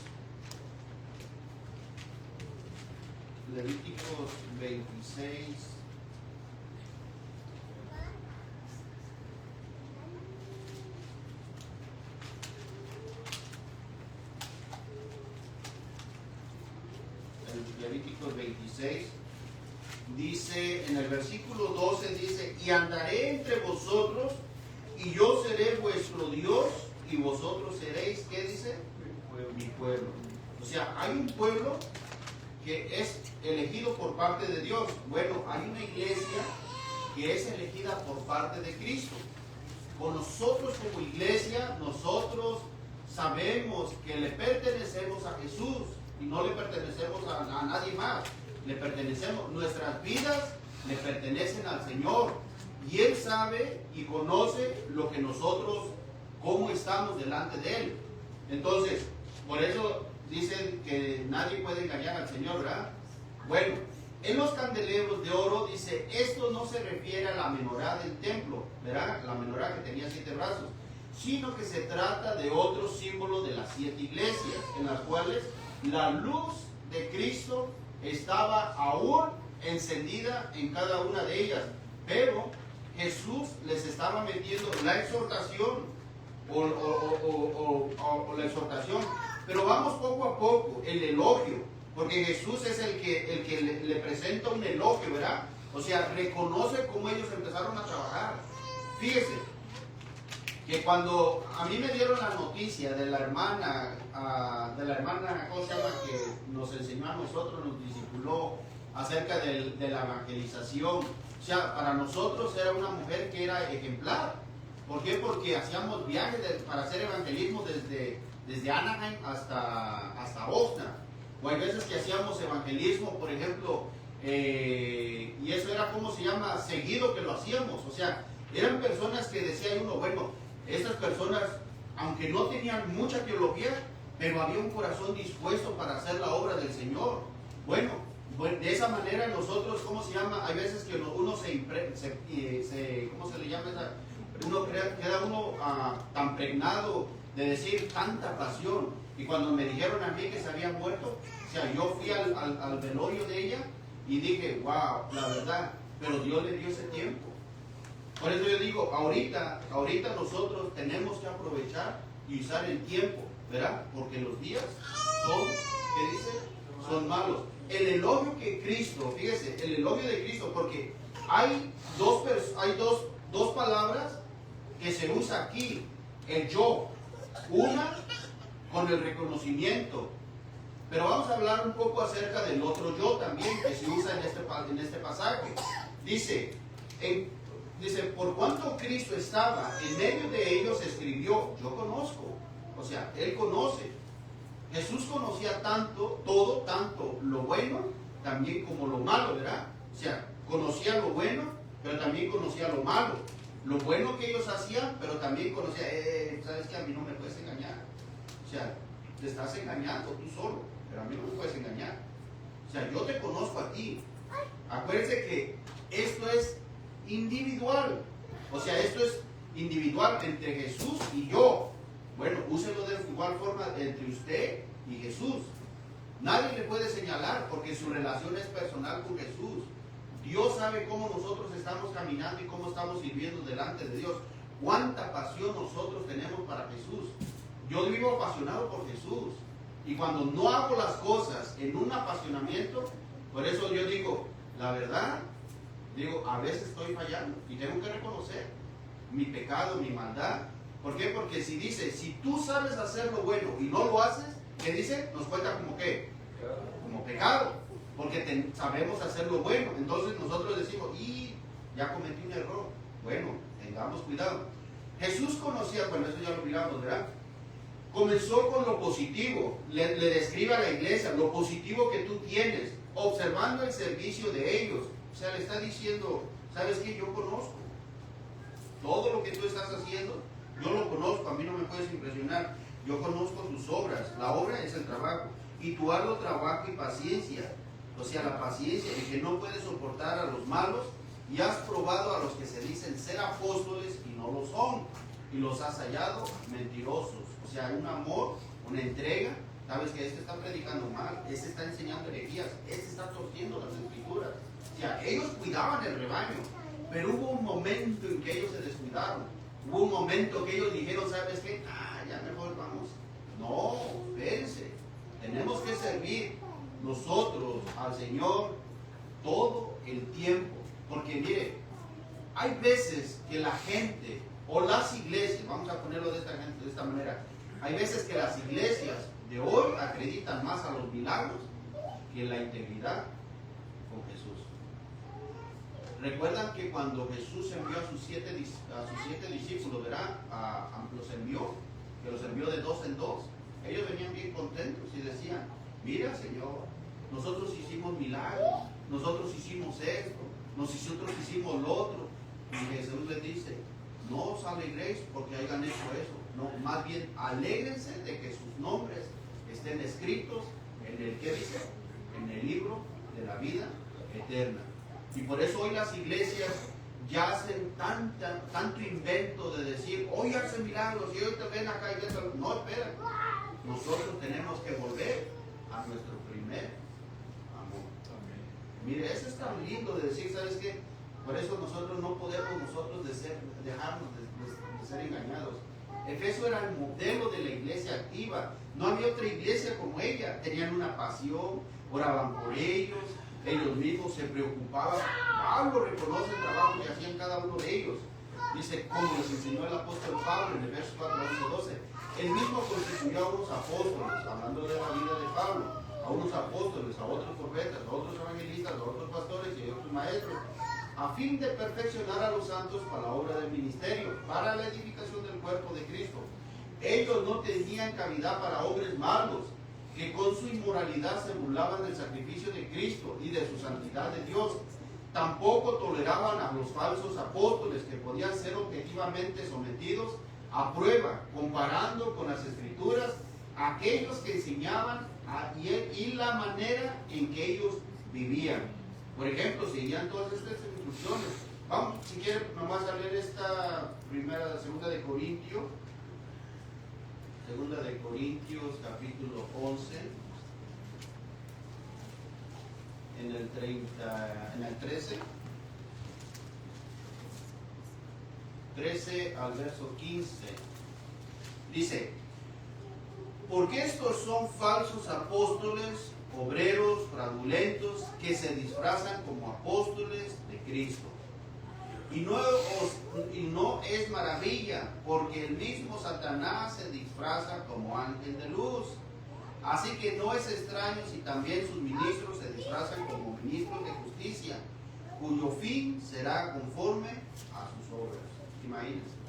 26, Levíticos 26, dice, en el versículo 12 dice, y andaré entre vosotros, y yo seré vuestro Dios, y vosotros seréis, ¿qué dice? Mi pueblo. O sea, hay un pueblo que es elegido por parte de Dios. Bueno, hay una iglesia que es elegida por parte de Cristo. Con nosotros como iglesia, nosotros sabemos que le pertenecemos a Jesús y no le pertenecemos a nadie más. Le pertenecemos, nuestras vidas le pertenecen al Señor, y Él sabe y conoce lo que nosotros, cómo estamos delante de Él. Entonces, por eso dicen que nadie puede engañar al Señor, ¿verdad? Bueno, en los candelabros de oro dice, esto no se refiere a la menorá del templo, ¿verdad? La menorá que tenía 7 brazos, sino que se trata de otro símbolo de las 7 iglesias, en las cuales la luz de Cristo estaba aún encendida en cada una de ellas. Pero Jesús les estaba metiendo la exhortación o la exhortación. Pero vamos poco a poco, el elogio, porque Jesús es el que le presenta un elogio, ¿verdad? O sea, reconoce cómo ellos empezaron a trabajar. Fíjese, que cuando a mí me dieron la noticia de la hermana, ¿cómo se llama?, que nos enseñó a nosotros, nos discipuló acerca de la evangelización. O sea, para nosotros era una mujer que era ejemplar. ¿Por qué? Porque hacíamos viajes para hacer evangelismo desde Anaheim hasta Oxnard. O hay veces que hacíamos evangelismo, por ejemplo, y eso era, ¿cómo se llama?, seguido que lo hacíamos. O sea, eran personas que decía uno, bueno, estas personas, aunque no tenían mucha teología, pero había un corazón dispuesto para hacer la obra del Señor. Bueno, de esa manera nosotros, ¿cómo se llama? Hay veces que uno ¿cómo se le llama esa? Queda uno tan pregnado de decir tanta pasión. Y cuando me dijeron a mí que se había muerto, o sea, yo fui al velorio de ella y dije, wow, la verdad, pero Dios le dio ese tiempo. Por eso yo digo, ahorita nosotros tenemos que aprovechar y usar el tiempo, ¿verdad? Porque los días son, ¿qué dice? Son malos. El elogio que Cristo, fíjese, el elogio de Cristo, porque hay dos palabras que se usa aquí, el yo. Una con el reconocimiento. Pero vamos a hablar un poco acerca del otro yo también, que se usa en este pasaje. Dice, por cuanto Cristo estaba en medio de ellos, escribió, yo conozco. O sea, Él conoce. Jesús conocía tanto lo bueno, también como lo malo, ¿verdad? O sea, conocía lo bueno, pero también conocía lo malo. Lo bueno que ellos hacían, pero también conocía, ¿sabes qué? A mí no me puedes engañar. O sea, te estás engañando tú solo, pero a mí no me puedes engañar. O sea, yo te conozco a ti. Acuérdense que esto es individual. O sea, esto es individual entre Jesús y yo. Bueno, úselo de igual forma entre usted y Jesús. Nadie le puede señalar porque su relación es personal con Jesús. Dios sabe cómo nosotros estamos caminando y cómo estamos sirviendo delante de Dios. Cuánta pasión nosotros tenemos para Jesús. Yo vivo apasionado por Jesús. Y cuando no hago las cosas en un apasionamiento, por eso yo digo, la verdad, digo, a veces estoy fallando y tengo que reconocer mi pecado, mi maldad. ¿Por qué? Porque si dice, si tú sabes hacer lo bueno y no lo haces, ¿qué dice? Nos cuenta como ¿qué? Como pecado. Porque sabemos hacer lo bueno. Entonces nosotros decimos, y ya cometí un error. Bueno, tengamos cuidado. Jesús conocía, bueno, eso ya lo miramos, ¿verdad? Comenzó con lo positivo. Le describe a la iglesia lo positivo que tú tienes, observando el servicio de ellos. O sea, le está diciendo, ¿sabes qué? Yo conozco todo lo que tú estás haciendo. Yo lo conozco, a mí no me puedes impresionar. Yo conozco tus obras. La obra es el trabajo. Y tu arduo trabajo y paciencia. O sea, la paciencia de que no puedes soportar a los malos y has probado a los que se dicen ser apóstoles y no lo son. Y los has hallado mentirosos. O sea, un amor, una entrega. Sabes que este está predicando mal, este está enseñando herejías, este está torciendo las escrituras. O sea, ellos cuidaban el rebaño, pero hubo un momento en que ellos se descuidaron. Hubo un momento que ellos dijeron, ¿sabes qué? Ya mejor vamos. No, espérense. Tenemos que servir nosotros al Señor todo el tiempo. Porque mire, hay veces que la gente o las iglesias, vamos a ponerlo de esta manera, hay veces que las iglesias de hoy acreditan más a los milagros que la integridad con Jesús. Recuerdan que cuando Jesús envió a sus siete discípulos, ¿verdad? Los envió de dos en dos. Ellos venían bien contentos y decían, mira Señor, nosotros hicimos milagros, nosotros hicimos esto, nosotros hicimos lo otro. Y Jesús les dice, no os alegréis porque hayan hecho eso. No, más bien alégrense de que sus nombres estén escritos en el, ¿qué dice? En el libro de la vida eterna. Y por eso hoy las iglesias ya hacen tanto invento de decir, hoy hacen milagros y hoy te ven acá y eso. No, espera. Nosotros tenemos que volver a nuestro primer amor. Mire, eso es tan lindo de decir, ¿sabes qué? Por eso nosotros no podemos dejarnos de ser engañados. Efeso era el modelo de la iglesia activa. No había otra iglesia como ella. Tenían una pasión, oraban por ellos mismos se preocupaban. Pablo reconoce el trabajo que hacían cada uno de ellos. Dice, como les enseñó el apóstol Pablo en el verso 4, 12. Él mismo constituyó a unos apóstoles, hablando de la vida de Pablo, a unos apóstoles, a otros profetas, a otros evangelistas, a otros pastores y a otros maestros, a fin de perfeccionar a los santos para la obra del ministerio, para la edificación del cuerpo de Cristo. Ellos no tenían cavidad para hombres malos, que con su inmoralidad se burlaban del sacrificio de Cristo y de su santidad de Dios. Tampoco toleraban a los falsos apóstoles, que podían ser objetivamente sometidos a prueba, comparando con las Escrituras aquellos que enseñaban y la manera en que ellos vivían. Por ejemplo, seguían todas estas instrucciones. Vamos, si quieren, nomás a leer esta segunda de Corintios, capítulo 11, en el 13 al verso 15. Dice, porque estos son falsos apóstoles, obreros fraudulentos, que se disfrazan como apóstoles de Cristo. Y no es maravilla, porque el mismo Satanás se disfraza como ángel de luz. Así que no es extraño si también sus ministros se disfrazan como ministros de justicia, cuyo fin será conforme a sus obras. Imagínense.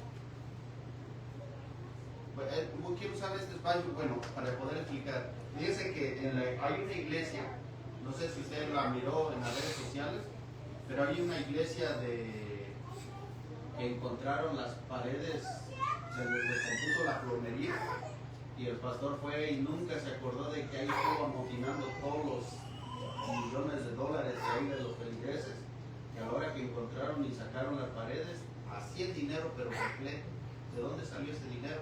Quiero usar este espacio, para poder explicar. Fíjense que hay una iglesia, no sé si usted la miró en las redes sociales, pero hay una iglesia que encontraron las paredes, se les descompuso la plomería, y el pastor fue y nunca se acordó de que ahí estuvo amotinando todos los millones de dólares que hay de los feligreses, y a la hora que encontraron y sacaron las paredes, hacía el dinero pero completo. ¿De dónde salió ese dinero?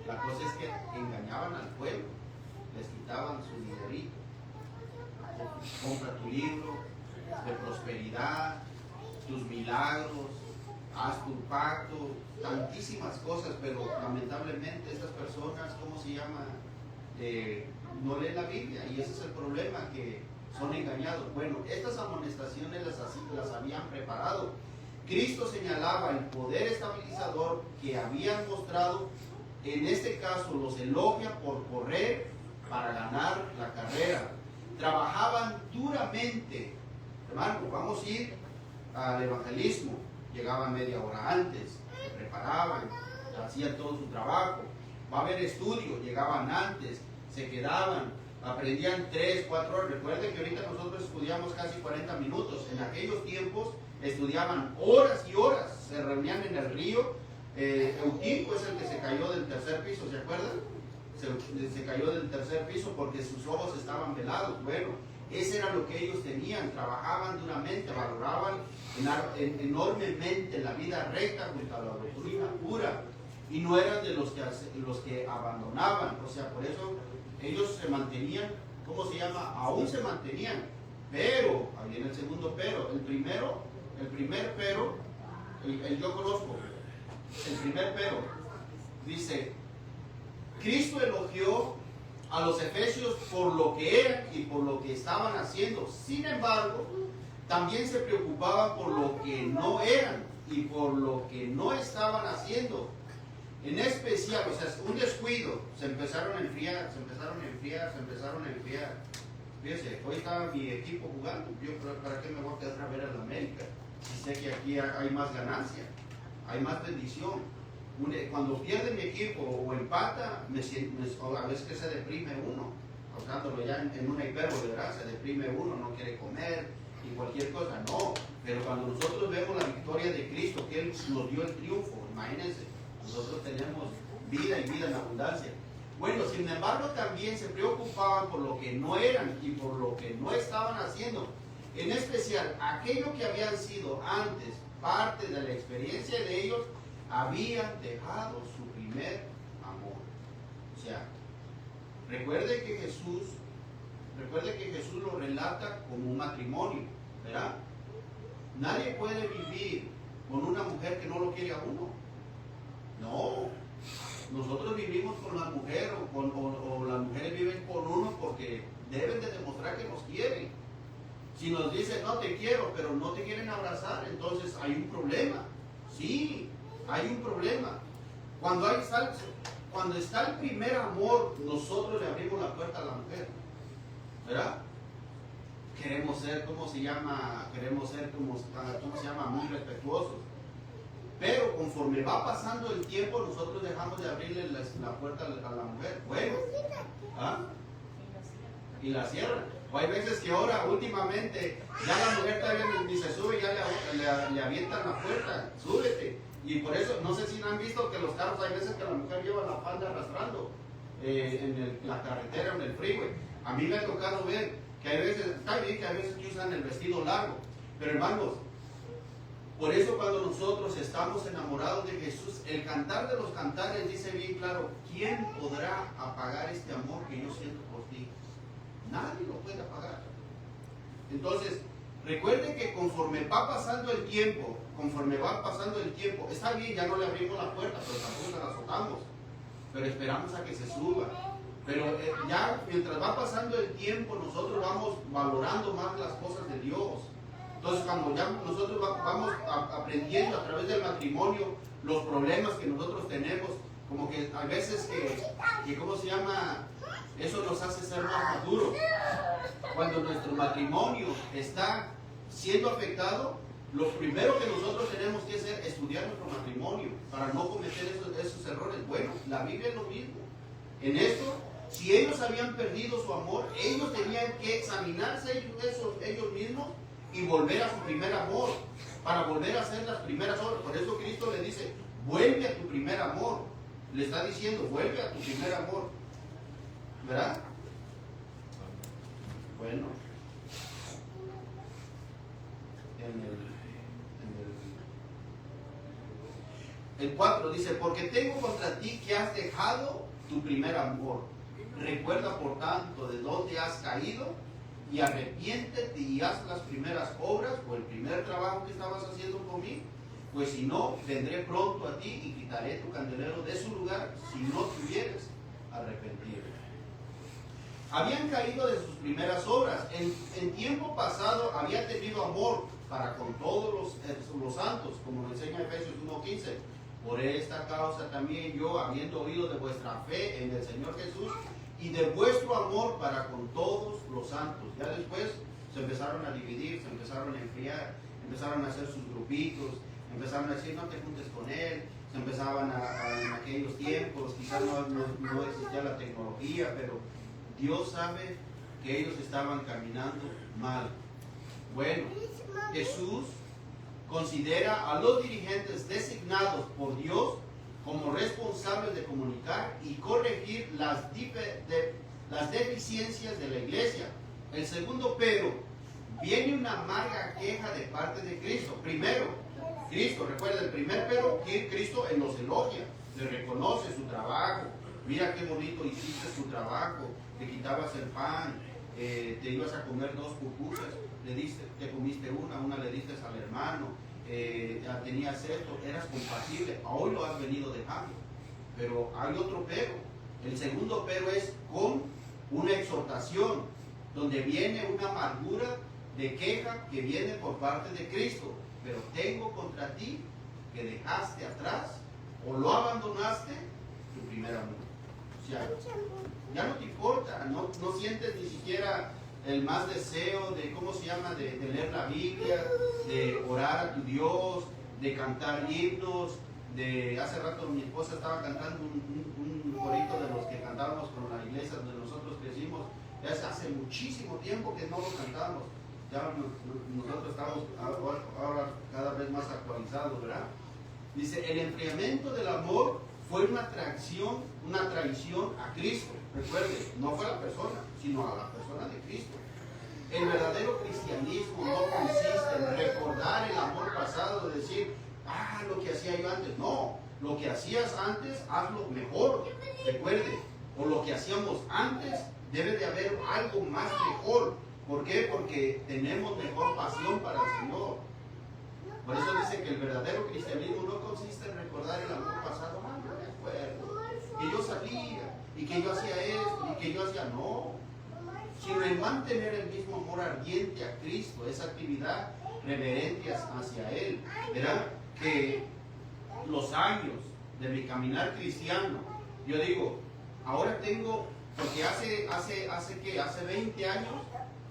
La cosa es que engañaban al pueblo, les quitaban su dinerito. Compra tu libro de prosperidad, tus milagros, haz tu pacto, tantísimas cosas, pero lamentablemente estas personas, ¿cómo se llama? No leen la Biblia, y ese es el problema, que son engañados. Bueno, estas amonestaciones las habían preparado. Cristo señalaba el poder estabilizador que habían mostrado. En este caso los elogia por correr para ganar la carrera. Trabajaban duramente. Hermano, vamos a ir al evangelismo. Llegaban media hora antes, se preparaban, hacían todo su trabajo. Va a haber estudio, llegaban antes, se quedaban, aprendían 3, 4 horas. Recuerden que ahorita nosotros estudiamos casi 40 minutos. En aquellos tiempos estudiaban horas y horas, se reunían en el río. Eutico es el que se cayó del tercer piso, ¿se acuerdan? Se cayó del tercer piso porque sus ojos estaban velados. Bueno, ese era lo que ellos tenían, trabajaban duramente, valoraban enormemente la vida recta junto a la doctrina pura, y no eran de los que abandonaban. O sea, por eso ellos se mantenían, ¿cómo se llama? Aún se mantenían, pero, ahí viene el segundo pero. El primer pero, yo conozco. El primer pero dice, Cristo elogió a los efesios por lo que eran y por lo que estaban haciendo. Sin embargo, también se preocupaban por lo que no eran y por lo que no estaban haciendo. En especial, o sea, un descuido, se empezaron a enfriar. Fíjense, hoy estaba mi equipo jugando. Yo, ¿para qué me voy a quedar a ver a la América? Si sé que aquí hay más ganancia, hay más bendición. Cuando pierde mi equipo o empata, a veces que se deprime uno, usándolo ya en una hipérbole, ¿verdad? Se deprime uno, no quiere comer y cualquier cosa. No, pero cuando nosotros vemos la victoria de Cristo, que Él nos dio el triunfo, imagínense, nosotros tenemos vida y vida en abundancia. Bueno, sin embargo, también se preocupaban por lo que no eran y por lo que no estaban haciendo. En especial, aquello que habían sido antes parte de la experiencia de ellos, habían dejado su primer amor. O sea, recuerde que Jesús Recuerde que Jesús lo relata como un matrimonio, ¿verdad? Nadie puede vivir con una mujer que no lo quiere a uno. No, nosotros vivimos con la mujer o las mujeres viven con uno porque deben de demostrar que nos quieren. Si nos dicen, no te quiero, pero no te quieren abrazar, entonces hay un problema. Sí, hay un problema. Cuando está el primer amor, nosotros le abrimos la puerta a la mujer, ¿verdad? Queremos ser, ¿cómo se llama? Muy respetuosos. Pero conforme va pasando el tiempo, nosotros dejamos de abrirle la puerta a la mujer. Bueno, ¿ah? Y la cierran. O hay veces que ahora, últimamente, ya la mujer todavía ni se sube, ya le avientan la puerta, súbete. Y por eso, no sé si han visto que los carros, hay veces que la mujer lleva la falda arrastrando en la carretera, en el freeway. A mí me ha tocado ver que hay veces, está bien que a veces que usan el vestido largo, pero hermanos, por eso cuando nosotros estamos enamorados de Jesús, el cantar de los cantares dice bien claro, ¿quién podrá apagar este amor que yo siento por ti? Nadie lo puede apagar. Entonces, recuerden que conforme va pasando el tiempo, está bien, ya no le abrimos la puerta, pero tampoco se la azotamos, pero esperamos a que se suba. Pero ya mientras va pasando el tiempo, nosotros vamos valorando más las cosas de Dios. Entonces, cuando ya nosotros vamos aprendiendo a través del matrimonio los problemas que nosotros tenemos, como que a veces que ¿cómo se llama? Eso nos hace ser más maduros. Cuando nuestro matrimonio está siendo afectado, lo primero que nosotros tenemos que hacer es estudiar nuestro matrimonio para no cometer esos errores. Bueno, la Biblia es lo mismo. En esto, si ellos habían perdido su amor, ellos tenían que examinarse ellos mismos y volver a su primer amor, para volver a hacer las primeras obras. Por eso Cristo le dice, vuelve a tu primer amor. Le está diciendo, vuelve a tu primer amor. ¿Verdad? Bueno. El 4 dice, porque tengo contra ti que has dejado tu primer amor. Recuerda por tanto de dónde has caído y arrepiéntete y haz las primeras obras o el primer trabajo que estabas haciendo por mí, pues si no, vendré pronto a ti y quitaré tu candelero de su lugar si no te hubieres arrepentido. Habían caído de sus primeras obras. En tiempo pasado había tenido amor para con todos los santos, como lo enseña Efesios 1:15. Por esta causa también yo, habiendo oído de vuestra fe en el Señor Jesús y de vuestro amor para con todos los santos. Ya después se empezaron a dividir, se empezaron a enfriar, empezaron a hacer sus grupitos, empezaron a decir no te juntes con él, se empezaban en aquellos tiempos, quizás no existía la tecnología, pero Dios sabe que ellos estaban caminando mal. Bueno, Jesús considera a los dirigentes designados por Dios como responsables de comunicar y corregir las deficiencias de la iglesia. El segundo pero, viene una amarga queja de parte de Cristo. Primero, Cristo, recuerda el primer pero, que Cristo los elogia, le reconoce su trabajo. Mira qué bonito hiciste tu trabajo, te quitabas el pan, te ibas a comer 2 pupusas, te comiste una le diste al hermano, tenías esto, eras compasible, hoy lo has venido dejando. Pero hay otro pero. El segundo pero es con una exhortación, donde viene una amargura de queja que viene por parte de Cristo. Pero tengo contra ti que dejaste atrás o lo abandonaste tu primer amor. O sea, ya no te importa, no sientes ni siquiera el más deseo de, ¿cómo se llama?, de leer la Biblia, de orar a tu Dios, de cantar himnos, hace rato mi esposa estaba cantando un corito de los que cantábamos con la iglesia donde nosotros crecimos, ya hace muchísimo tiempo que no lo cantamos, ya nosotros estamos ahora cada vez más actualizados, ¿verdad? Dice, el enfriamiento del amor fue una traición a Cristo. Recuerde, no fue a la persona, sino a la persona de Cristo. El verdadero cristianismo no consiste en recordar el amor pasado, de decir, lo que hacía yo antes. No, lo que hacías antes, hazlo mejor. Recuerde, o lo que hacíamos antes, Debe de haber algo más mejor. ¿Por qué? Porque tenemos mejor pasión para el Señor. Por eso dice que el verdadero cristianismo no consiste en recordar el amor pasado. Ah, no me acuerdo. Que yo salía, y que yo hacía esto, y que yo hacía no. Sino en mantener el mismo amor ardiente a Cristo, esa actividad reverente hacia Él. ¿Verdad? Que los años de mi caminar cristiano, yo digo, ahora tengo, porque hace 20 años,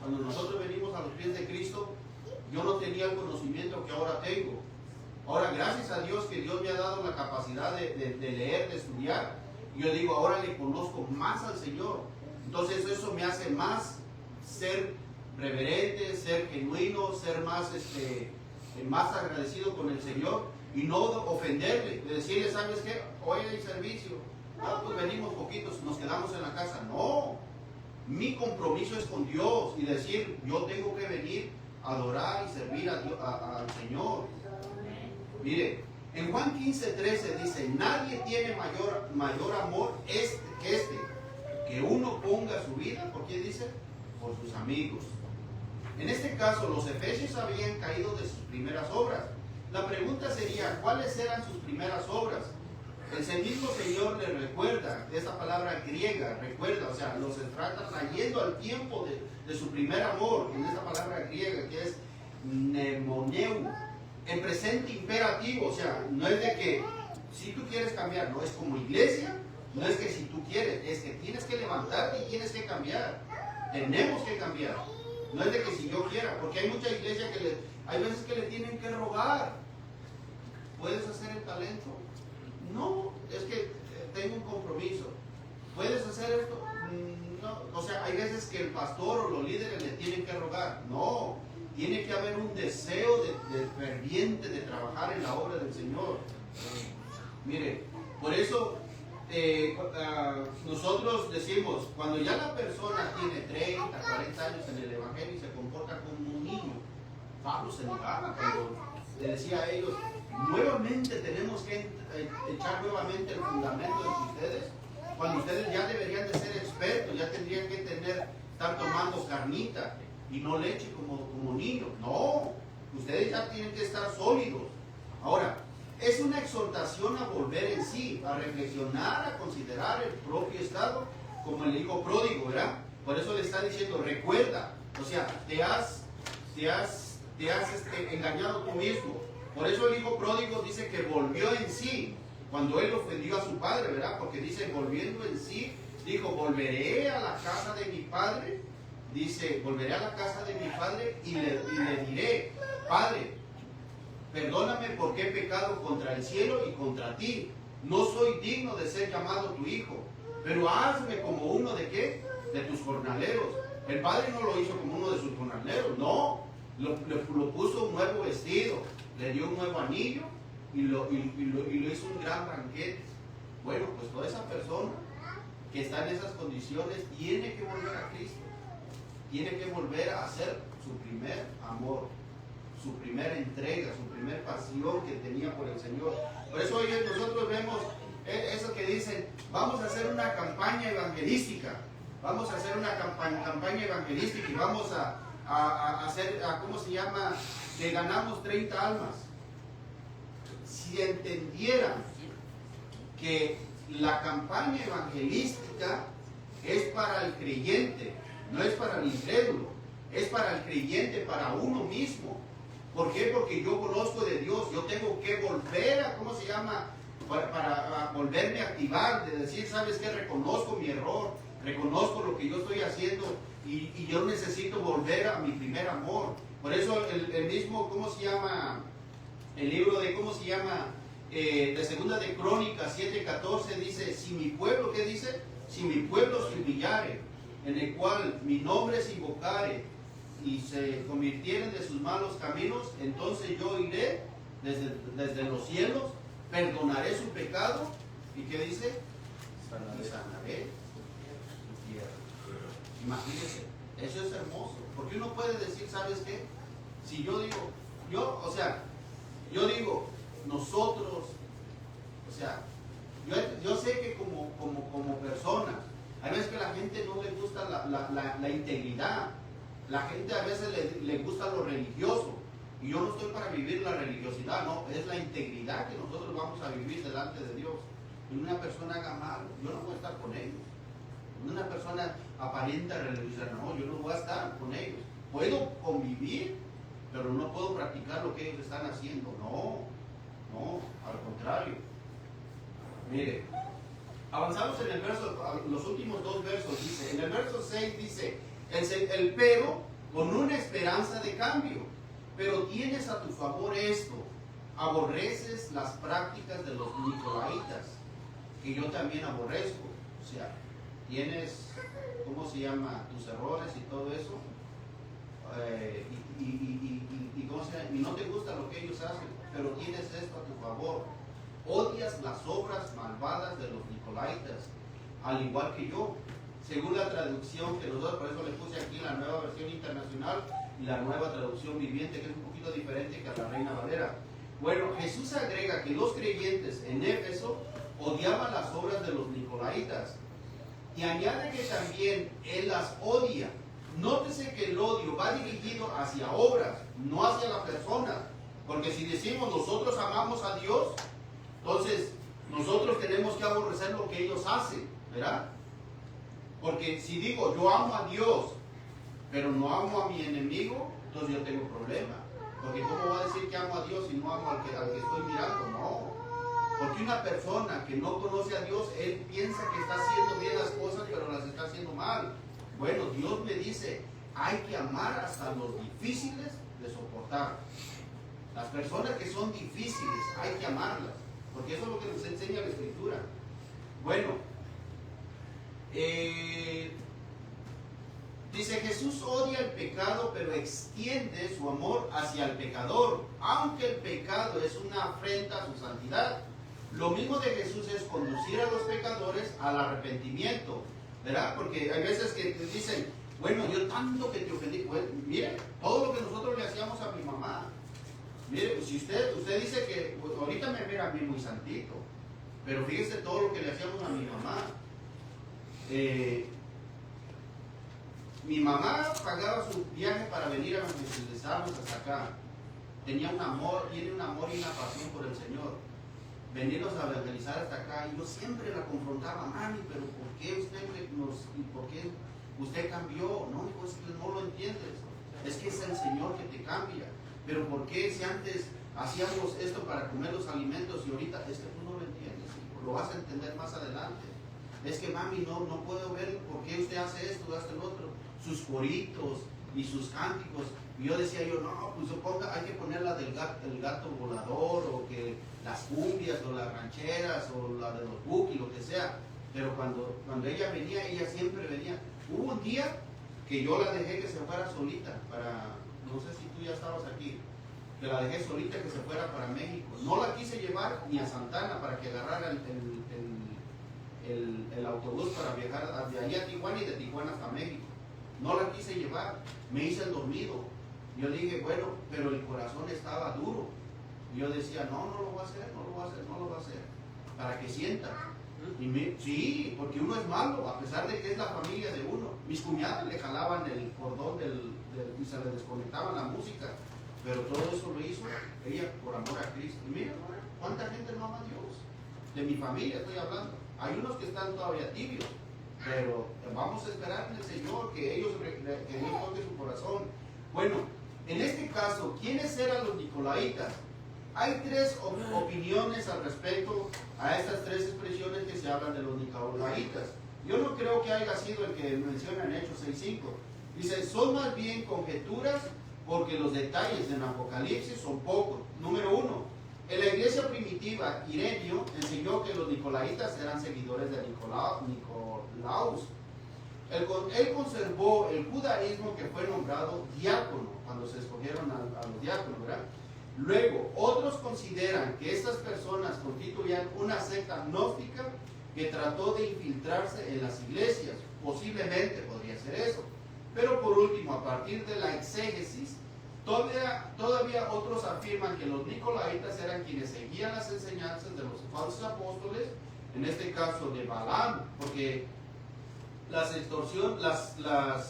cuando nosotros venimos a los pies de Cristo, yo no tenía el conocimiento que ahora tengo. Ahora, gracias a Dios que Dios me ha dado la capacidad de leer, de estudiar, yo digo, ahora le conozco más al Señor. Entonces eso me hace más ser reverente, ser genuino, ser más agradecido con el Señor y no ofenderle, de decirle, ¿sabes qué? Hoy hay servicio, pues venimos poquitos, nos quedamos en la casa. No, mi compromiso es con Dios y decir, yo tengo que venir a adorar y servir a Dios, al Señor. Mire, en Juan 15:13 dice, nadie tiene mayor amor que uno ponga su vida, ¿por quién dice? Por sus amigos. En este caso, los efesios habían caído de sus primeras obras. La pregunta sería, ¿cuáles eran sus primeras obras? El mismo Señor les recuerda, esa palabra griega, recuerda, o sea, los está trayendo al tiempo de su primer amor, en esa palabra griega que es mnemoneu, en presente imperativo, o sea, no es de que si tú quieres cambiar, no es como iglesia, no es que si tú quieres, es que tienes que levantarte y tienes que cambiar, tenemos que cambiar, no es de que si yo quiera, porque hay mucha iglesia que hay veces que le tienen que rogar, ¿puedes hacer el talento? No, es que tengo un compromiso. ¿Puedes hacer esto? No, o sea, hay veces que el pastor o los líderes le tienen que rogar. No, tiene que haber un deseo de ferviente de trabajar en la obra del Señor. Mire, por eso nosotros decimos, cuando ya la persona tiene 30, 40 años en el Evangelio y se comporta como un niño, Pablo se negaba cuando le decía a ellos, nuevamente tenemos que echar nuevamente el fundamento de ustedes, cuando ustedes ya deberían de ser expertos, ya tendrían que estar tomando carnita y no leche como niños. No, ustedes ya tienen que estar sólidos. Ahora, es una exhortación a volver en sí, a reflexionar, a considerar el propio estado, como el hijo pródigo, ¿verdad? Por eso le está diciendo, recuerda, o sea, te has engañado tú mismo. Por eso el hijo pródigo dice que volvió en sí, cuando él ofendió a su padre, ¿verdad? Porque dice, volviendo en sí, dijo, volveré a la casa de mi padre, dice, volveré a la casa de mi padre y le diré, Padre, perdóname porque he pecado contra el cielo y contra ti, no soy digno de ser llamado tu hijo, pero hazme como uno de ¿qué? De tus jornaleros. El padre no lo hizo como uno de sus jornaleros, no, lo puso un nuevo vestido, le dio un nuevo anillo y lo hizo un gran banquete. Bueno, pues toda esa persona que está en esas condiciones tiene que volver a Cristo, tiene que volver a hacer su primer amor, su primera entrega, su primer pasión que tenía por el Señor. Por eso hoy nosotros vemos eso que dicen, vamos a hacer una campaña evangelística, vamos a hacer una campaña evangelística y vamos a hacer, ¿cómo se llama? Que ganamos 30 almas. Si entendieran que la campaña evangelística es para el creyente, no es para el incrédulo, es para el creyente, para uno mismo. ¿Por qué? Porque yo conozco de Dios, yo tengo que volver a, ¿cómo se llama? Para volverme a activar, de decir, ¿sabes qué? Reconozco mi error, reconozco lo que yo estoy haciendo y yo necesito volver a mi primer amor. Por eso el mismo, ¿cómo se llama? El libro de, ¿cómo se llama? De Segunda de Crónicas 7:14 dice, si mi pueblo, ¿qué dice? Si mi pueblo se humillare, en el cual mi nombre se invocare y se convirtieren de sus malos caminos, entonces yo iré desde los cielos, perdonaré su pecado, ¿y qué dice? Y sanaré su tierra. Imagínense, eso es hermoso, porque uno puede decir, ¿sabes qué? Si yo digo, yo digo, nosotros, o sea, yo sé que como personas, hay veces que la la gente no le gusta la integridad. La gente a veces le gusta lo religioso. Y yo no estoy para vivir la religiosidad, no, es la integridad que nosotros vamos a vivir delante de Dios. Y una persona haga mal, yo no voy a estar con ellos. Una persona aparenta religiosa, no, yo no voy a estar con ellos. Puedo convivir, pero no puedo practicar lo que ellos están haciendo. No, al contrario. Mire, avanzamos en el verso, los últimos dos versos, dice, en el verso 6 dice, el pero con una esperanza de cambio. Pero tienes a tu favor esto, aborreces las prácticas de los nicolaitas, que yo también aborrezco. O sea, tienes, ¿cómo se llama? Tus errores y todo eso, ¿cómo se llama? Y no te gusta lo que ellos hacen, pero tienes esto a tu favor. Odias las obras malvadas de los nicolaitas, al igual que yo. Según la traducción que nosotros, por eso le puse aquí la Nueva Versión Internacional y la Nueva Traducción Viviente, que es un poquito diferente que a la Reina Valera. Bueno, Jesús agrega que los creyentes en Éfeso odiaban las obras de los nicolaitas y añade que también Él las odia. Nótese que el odio va dirigido hacia obras, no hacia la persona, porque si decimos nosotros amamos a Dios, entonces nosotros tenemos que aborrecer lo que ellos hacen, ¿verdad? Porque si digo yo amo a Dios, pero no amo a mi enemigo, entonces yo tengo problema. Porque ¿cómo voy a decir que amo a Dios si no amo al que estoy mirando? No. Porque una persona que no conoce a Dios, él piensa que está haciendo bien las cosas, pero las está haciendo mal. Bueno, Dios me dice, hay que amar hasta los difíciles de soportar. Las personas que son difíciles, hay que amarlas. Porque eso es lo que nos enseña la Escritura. Bueno, dice, Jesús odia el pecado, pero extiende su amor hacia el pecador, aunque el pecado es una afrenta a su santidad. Lo mismo de Jesús es conducir a los pecadores al arrepentimiento, ¿verdad? Porque hay veces que te dicen, bueno, yo tanto que te ofendí. Pues, mire, todo lo que nosotros le hacíamos a mi mamá. Mire, si usted dice que pues, ahorita me mira a mí muy santito, pero fíjese todo lo que le hacíamos a mi mamá. Mi mamá pagaba su viaje para venir a evangelizarnos hasta acá. Tiene un amor y una pasión por el Señor. Venirnos a evangelizar hasta acá. Y yo siempre la confrontaba, mami, pero ¿por qué usted cambió? No, pues no lo entiendes. Es que es el Señor que te cambia. Pero ¿por qué si antes hacíamos esto para comer los alimentos y ahorita es que tú no lo entiendes? Lo vas a entender más adelante. Es que mami, no puedo ver por qué usted hace esto, hace el otro. Sus coritos y sus cánticos. Y yo decía no, pues hay que poner la del gato volador, o que las cumbias, o las rancheras, o la de los buki, lo que sea. Pero cuando ella venía, ella siempre venía. Hubo un día que yo la dejé que se fuera solita no sé si tú ya estabas aquí, que la dejé solita que se fuera para México. No la quise llevar ni a Santana para que agarrara el autobús para viajar de ahí a Tijuana y de Tijuana hasta México. No la quise llevar, me hice el dormido. Yo dije, bueno, pero el corazón estaba duro. Y yo decía, no lo voy a hacer, para que sienta. Sí, porque uno es malo, a pesar de que es la familia de uno. Mis cuñadas le jalaban el cordón y se le desconectaban la música, pero todo eso lo hizo ella por amor a Cristo. Y mira, ¿cuánta gente no ama a Dios? De mi familia estoy hablando. Hay unos que están todavía tibios, pero vamos a esperar en el Señor que Dios toque su corazón. Bueno, en este caso, ¿quiénes eran los nicolaitas? Hay tres opiniones al respecto a estas tres expresiones que se hablan de los nicolaitas. Yo no creo que haya sido el que menciona en Hechos 6:5. Dice, son más bien conjeturas porque los detalles en Apocalipsis son pocos. Número 1, en la iglesia primitiva, Ireneo enseñó que los nicolaitas eran seguidores de Nicolaus. Él conservó el judaísmo que fue nombrado diácono cuando se escogieron a los diáconos, ¿verdad? Luego, otros consideran que estas personas constituían una secta gnóstica que trató de infiltrarse en las iglesias. Posiblemente podría ser eso. Pero por último, a partir de la exégesis, todavía otros afirman que los nicolaitas eran quienes seguían las enseñanzas de los falsos apóstoles, en este caso de Balaam, porque las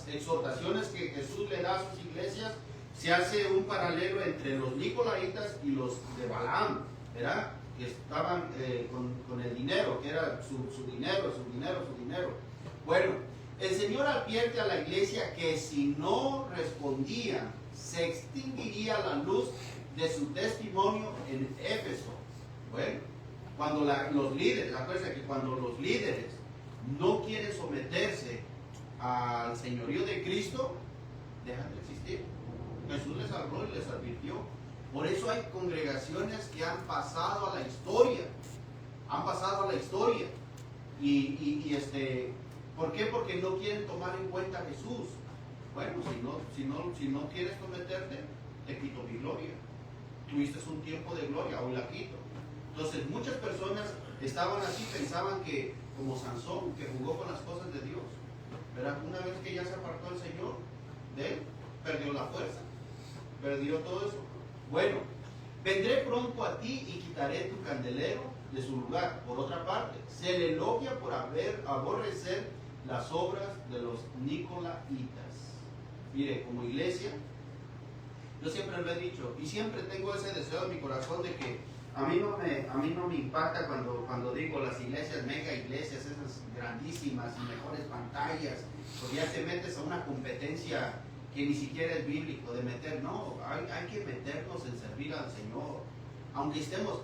exhortaciones que Jesús le da a sus iglesias, se hace un paralelo entre los nicolaitas y los de Balaam, ¿verdad? Que estaban con el dinero, que era su dinero. Bueno, el Señor advierte a la iglesia que si no respondían, se extinguiría la luz de su testimonio en Éfeso. Bueno, cuando los líderes, acuérdense que cuando los líderes no quieren someterse al señorío de Cristo, dejan de existir. Jesús les habló y les advirtió. Por eso hay congregaciones que han pasado a la historia. ¿Por qué? Porque no quieren tomar en cuenta a Jesús. Bueno, si no quieres someterte, te quito mi gloria. Tuviste un tiempo de gloria, hoy la quito. Entonces muchas personas estaban así, pensaban que como Sansón, que jugó con las cosas de Dios. Pero una vez que ya se apartó el Señor de él, perdió la fuerza, perdió todo eso. Bueno, vendré pronto a ti y quitaré tu candelero de su lugar. Por otra parte, se le elogia por aborrecer las obras de los nicolaitas. Mire, como iglesia, yo siempre lo he dicho y siempre tengo ese deseo en mi corazón de que a mí no me impacta cuando digo las iglesias, mega iglesias, esas grandísimas y mejores pantallas, porque ya te metes a una competencia que ni siquiera es bíblico, de meter, no, hay que meternos en servir al Señor, aunque estemos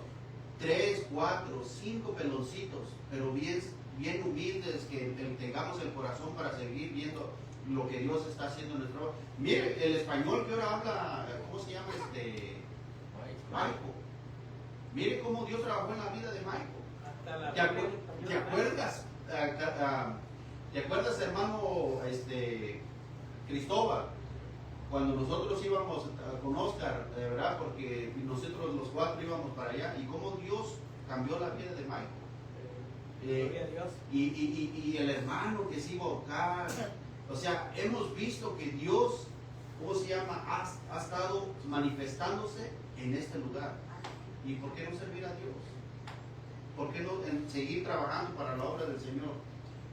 3, 4, 5 peloncitos, pero bien humildes, que tengamos el corazón para seguir viendo lo que Dios está haciendo en nuestro... Mire, el español que ahora habla, ¿cómo se llama? Michael. Mire cómo Dios trabajó en la vida de Michael. ¿Te acuerdas, hermano Cristóbal? Cuando nosotros íbamos con Oscar, ¿verdad? Porque nosotros los 4 íbamos para allá, y cómo Dios cambió la vida de Michael. Y el hermano que se iba a ahorcar. O sea, hemos visto que Dios, ¿cómo se llama? Ha estado manifestándose en este lugar. ¿Y por qué no servir a Dios? ¿Por qué no seguir trabajando para la obra del Señor?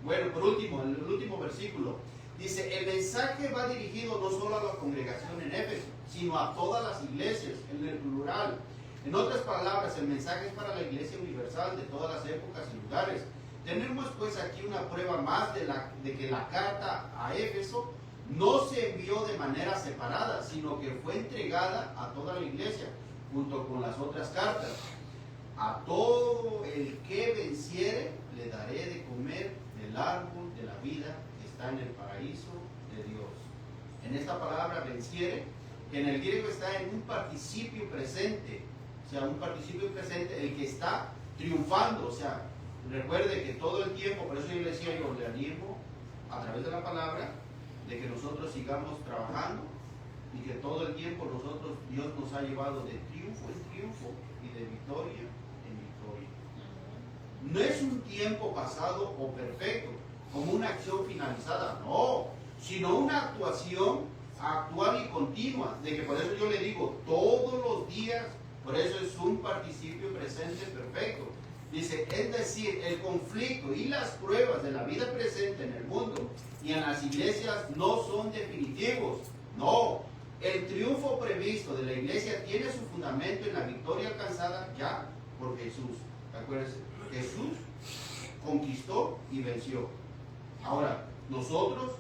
Bueno, por último, el último versículo dice: el mensaje va dirigido no solo a la congregación en Éfeso, sino a todas las iglesias, en el plural. En otras palabras, el mensaje es para la iglesia universal de todas las épocas y lugares. Tenemos pues aquí una prueba más de que la carta a Éfeso no se envió de manera separada, sino que fue entregada a toda la iglesia, junto con las otras cartas. A todo el que venciere, le daré de comer del árbol de la vida que está en el paraíso de Dios. En esta palabra venciere, que en el griego está en un participio presente, o sea, un participio presente, el que está triunfando. O sea, recuerde que todo el tiempo, por eso yo le decía, yo le animo a través de la palabra, de que nosotros sigamos trabajando, y que todo el tiempo Dios nos ha llevado de triunfo en triunfo y de victoria en victoria. No es un tiempo pasado o perfecto, como una acción finalizada, no, sino una actuación actual y continua, de que por eso yo le digo, todos los días, por eso es un participio presente perfecto. Dice, es decir, el conflicto y las pruebas de la vida presente en el mundo y en las iglesias no son definitivos, no. El triunfo previsto de la iglesia tiene su fundamento en la victoria alcanzada ya por Jesús. Acuérdense, Jesús conquistó y venció. Ahora, nosotros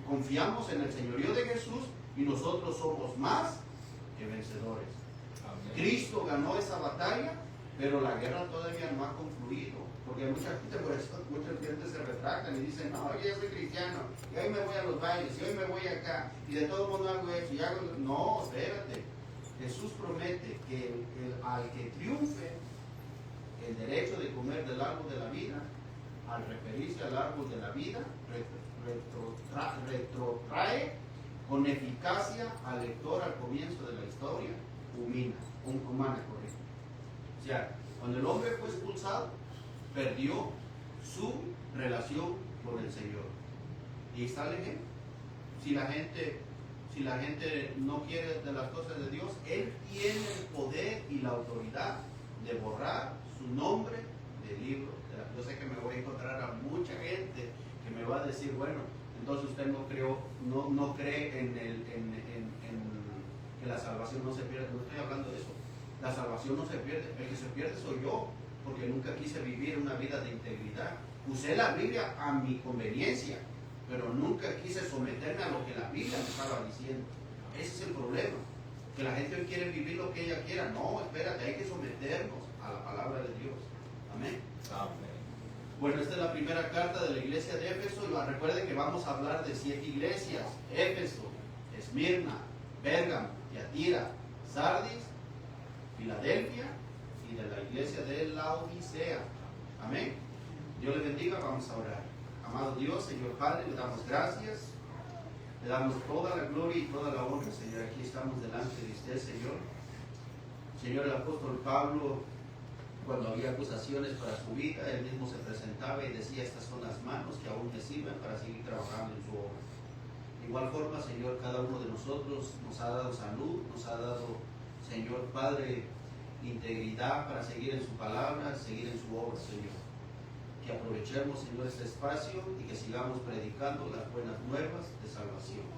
confiamos en el señorío de Jesús y nosotros somos más que vencedores. Amén. Cristo ganó esa batalla, pero la guerra todavía no ha concluido. Porque mucha gente, por eso, muchos clientes se retractan y dicen, no, yo ya soy cristiano, y hoy me voy a los bailes, y hoy me voy acá, y de todo mundo hago eso, y hago... No, espérate. Jesús promete que al que triunfe el derecho de comer del árbol de la vida, al referirse al árbol de la vida, retrotrae con eficacia al lector al comienzo de la historia humana, correcto. O sea, cuando el hombre fue expulsado, perdió su relación con el Señor. Y está el ejemplo. Si la gente no quiere de las cosas de Dios, Él tiene el poder y la autoridad de borrar su nombre del libro. Yo sé que me voy a encontrar a mucha gente que me va a decir, decir, bueno, entonces usted no cree en que la salvación no se pierde. No estoy hablando de eso. La salvación no se pierde. El que se pierde soy yo, porque nunca quise vivir una vida de integridad. Usé la Biblia a mi conveniencia, pero nunca quise someterme a lo que la Biblia me estaba diciendo. Ese es el problema, que la gente hoy quiere vivir lo que ella quiera. No, espérate, hay que someternos a la palabra de Dios. Amén. Amén. Bueno, esta es la primera carta de la iglesia de Éfeso. Recuerden que vamos a hablar de 7 iglesias: Éfeso, Esmirna, Pérgamo, Tiatira, Sardis, Filadelfia y de la iglesia de Laodicea. Amén. Dios le bendiga. Vamos a orar. Amado Dios, Señor Padre, le damos gracias. Le damos toda la gloria y toda la honra, Señor. Aquí estamos delante de usted, Señor. Señor, el apóstol Pablo, cuando había acusaciones para su vida, él mismo se presentaba y decía: estas son las manos que aún me sirven para seguir trabajando en su obra. De igual forma, Señor, cada uno de nosotros nos ha dado salud, nos ha dado, Señor Padre, integridad para seguir en su palabra, seguir en su obra, Señor. Que aprovechemos, Señor, este espacio y que sigamos predicando las buenas nuevas de salvación.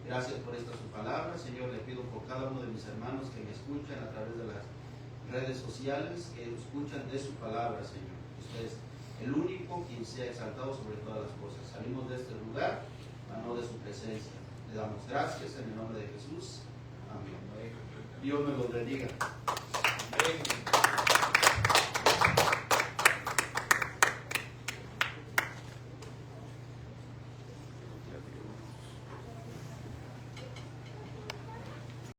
Gracias por esta su palabra, Señor. Le pido por cada uno de mis hermanos que me escuchan a través de las redes sociales, que escuchan de su palabra, Señor. Usted es el único quien sea exaltado sobre todas las cosas. Salimos de este lugar, a no de su presencia. Le damos gracias en el nombre de Jesús. Amén. Dios me los bendiga. Amén.